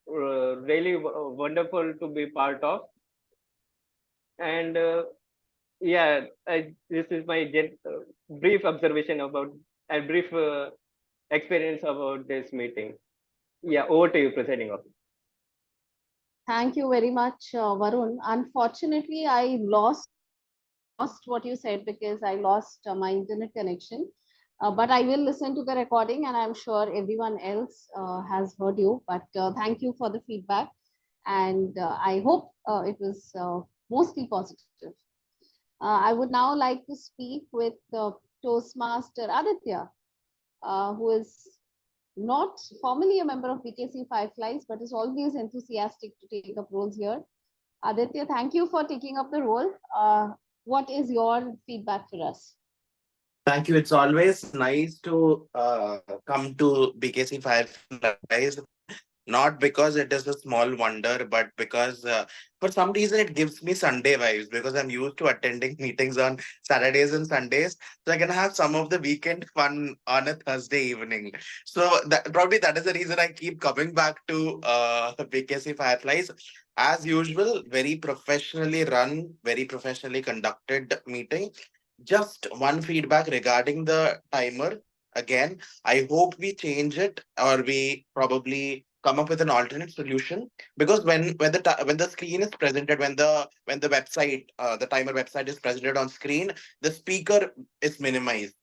really wonderful to be part of, and yeah, this is my brief observation about and brief experience about this meeting. Yeah, over to you, presiding officer. Thank you very much, Varun. Unfortunately, I lost what you said because I lost my internet connection. But I will listen to the recording, and I'm sure everyone else has heard you. But thank you for the feedback, and I hope it was mostly positive. I would now like to speak with Toastmaster Aditya, who is not formally a member of BKC Fireflies, but is always enthusiastic to take up roles here. Aditya, thank you for taking up the role. What is your feedback for us? Thank you. It's always nice to come to BKC Fireflies, not because it is a small wonder, but because for some reason it gives me Sunday vibes because I'm used to attending meetings on Saturdays and Sundays. So I can have some of the weekend fun on a Thursday evening. So probably that is the reason I keep coming back to BKC Fireflies. As usual, very professionally run, very professionally conducted meeting. Just one feedback regarding the timer. Again, I hope we change it or we probably come up with an alternate solution because when the screen is presented when the website the timer website is presented on screen, the speaker is minimized.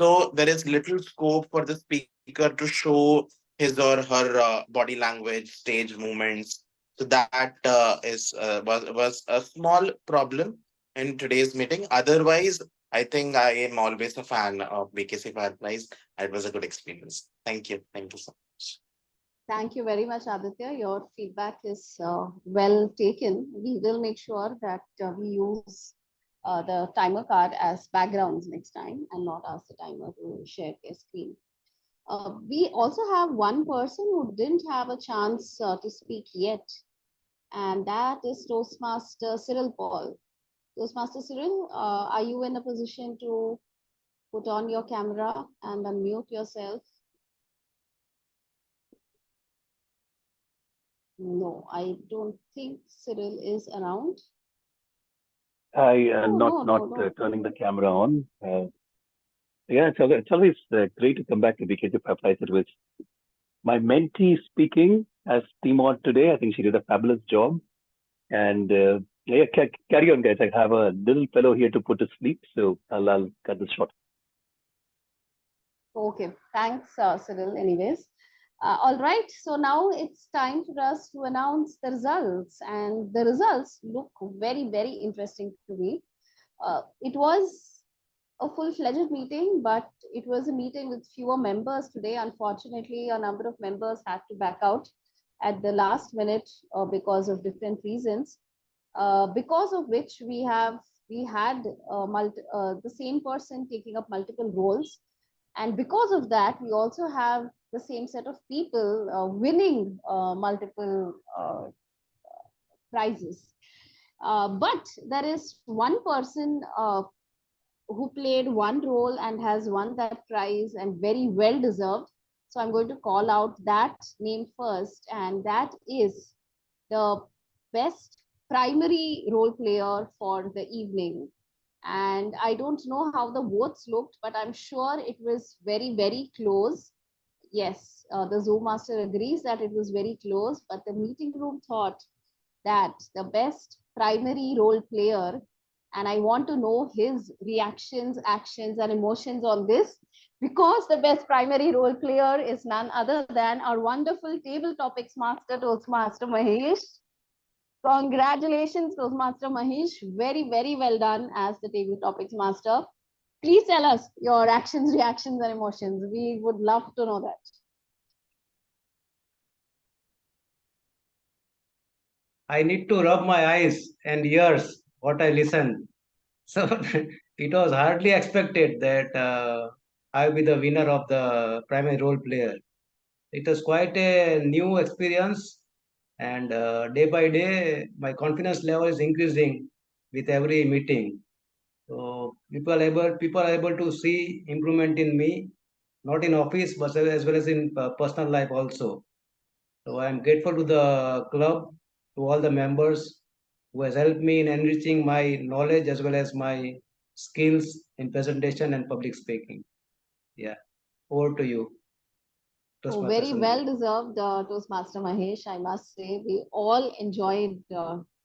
So there is little scope for the speaker to show his or her body language, stage movements. So that was a small problem in today's meeting. Otherwise, I think I am always a fan of BKC Fireflies. It was a good experience. Thank you. Thank you so much. Thank you very much, Aditya. Your feedback is well taken. We will make sure that we use the timer card as backgrounds next time and not ask the timer to share their screen. We also have one person who didn't have a chance to speak yet, and that is Toastmaster Cyril Paul. Toastmaster Cyril, are you in a position to put on your camera and unmute yourself? No, I don't think Cyril is around. I am Oh, not turning the camera on. Yeah, it's always great to come back to BKT Pipelines. It was my mentee speaking as TMOD today. I think she did a fabulous job. And yeah, carry on, guys. I have a little fellow here to put to sleep, so I'll cut this short. Okay, thanks, Cyril. Anyways, all right. So now it's time for us to announce the results, and the results look very, very interesting to me. It was a full-fledged meeting, but it was a meeting with fewer members today. Unfortunately, a number of members had to back out at the last minute because of different reasons. Because of which we had the same person taking up multiple roles, and because of that we also have the same set of people winning multiple prizes. But there is one person who played one role and has won that prize and very well deserved. So I'm going to call out that name first, and that is the best primary role player for the evening. And I don't know how the votes looked, but I'm sure it was very, very close. Yes, the Zoom master agrees that it was very close, but the meeting room thought that the best primary role player, and I want to know his reactions, actions, and emotions on this, because the best primary role player is none other than our wonderful table topics master, Toastmaster Mahesh. Congratulations, Toastmaster Mahesh. Very, very well done as the table topics master. Please tell us your actions, reactions, and emotions. We would love to know that. I need to rub my eyes and ears what I listened. So it was hardly expected that I'll be the winner of the primary role player. It was quite a new experience, and day by day, my confidence level is increasing with every meeting. So people are able to see improvement in me, not in office, but as well as in personal life also. So I'm grateful to the club, to all the members who has helped me in enriching my knowledge as well as my skills in presentation and public speaking. Yeah, over to you, Oh, Toastmaster very Sandhya. well deserved, Toastmaster Mahesh. I must say, we all enjoyed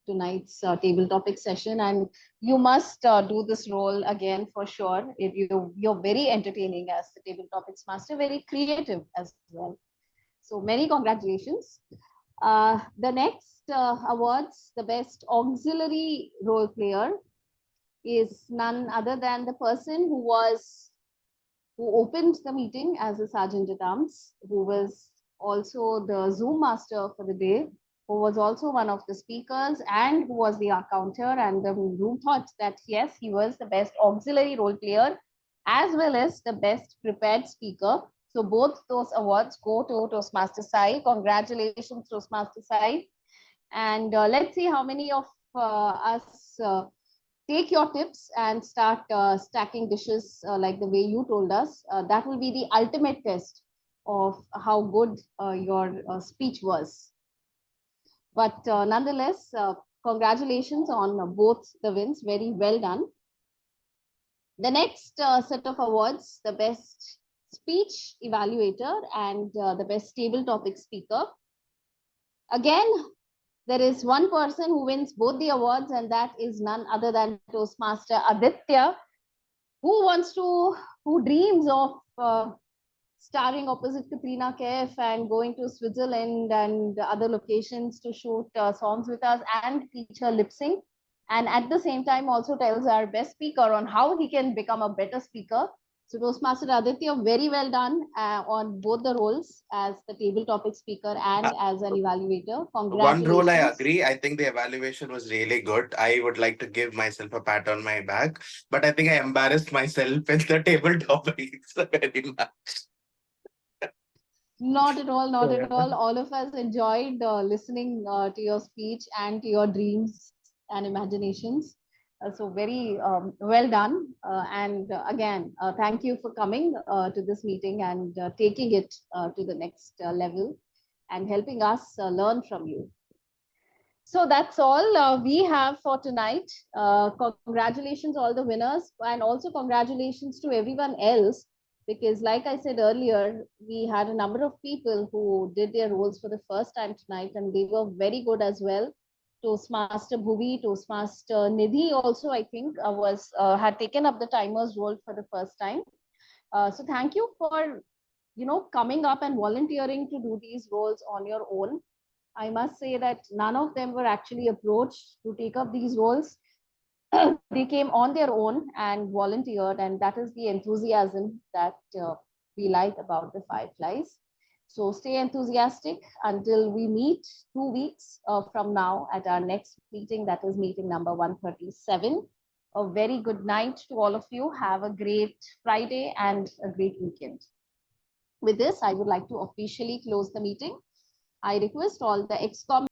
tonight's table topic session, and you must do this role again for sure. You're very entertaining as the table topics master, very creative as well. So many congratulations. The next awards, the best auxiliary role player, is none other than the person who opened the meeting as a sergeant at arms, who was also the Zoom master for the day, who was also one of the speakers and who was the counter, and the room thought that yes, he was the best auxiliary role player as well as the best prepared speaker. So both those awards go to Toastmaster Sai. Congratulations, Toastmaster Sai. And let's see how many of us take your tips and start stacking dishes like the way you told us. That will be the ultimate test of how good your speech was. But nonetheless, congratulations on both the wins. Very well done. The next set of awards, the best speech evaluator and the best table topic speaker. Again, there is one person who wins both the awards, and that is none other than Toastmaster Aditya, who dreams of starring opposite Katrina Kaif and going to Switzerland and other locations to shoot songs with us and teach her lip sync. And at the same time, also tells our best speaker on how he can become a better speaker. So Toastmaster Aditya, very well done on both the roles as the table topic speaker and as an evaluator. One Congratulations. role I agree. I think the evaluation was really good. I would like to give myself a pat on my back, but I think I embarrassed myself in the table topics very much. Not at all, not Yeah. at all. All of us enjoyed listening to your speech and to your dreams and imaginations. So very well done. And again, thank you for coming to this meeting and taking it to the next level and helping us learn from you. So that's all we have for tonight. Congratulations all the winners, and also congratulations to everyone else, because like I said earlier, we had a number of people who did their roles for the first time tonight, and they were very good as well. Toastmaster Bhuvi, Toastmaster Nidhi also, I think, had taken up the timer's role for the first time. So thank you for coming up and volunteering to do these roles on your own. I must say that none of them were actually approached to take up these roles. They came on their own and volunteered, and that is the enthusiasm that we like about the Fireflies. So stay enthusiastic until we meet 2 weeks from now at our next meeting, that is meeting number 137. A very good night to all of you. Have a great Friday and a great weekend. With this, I would like to officially close the meeting. I request all the ExCom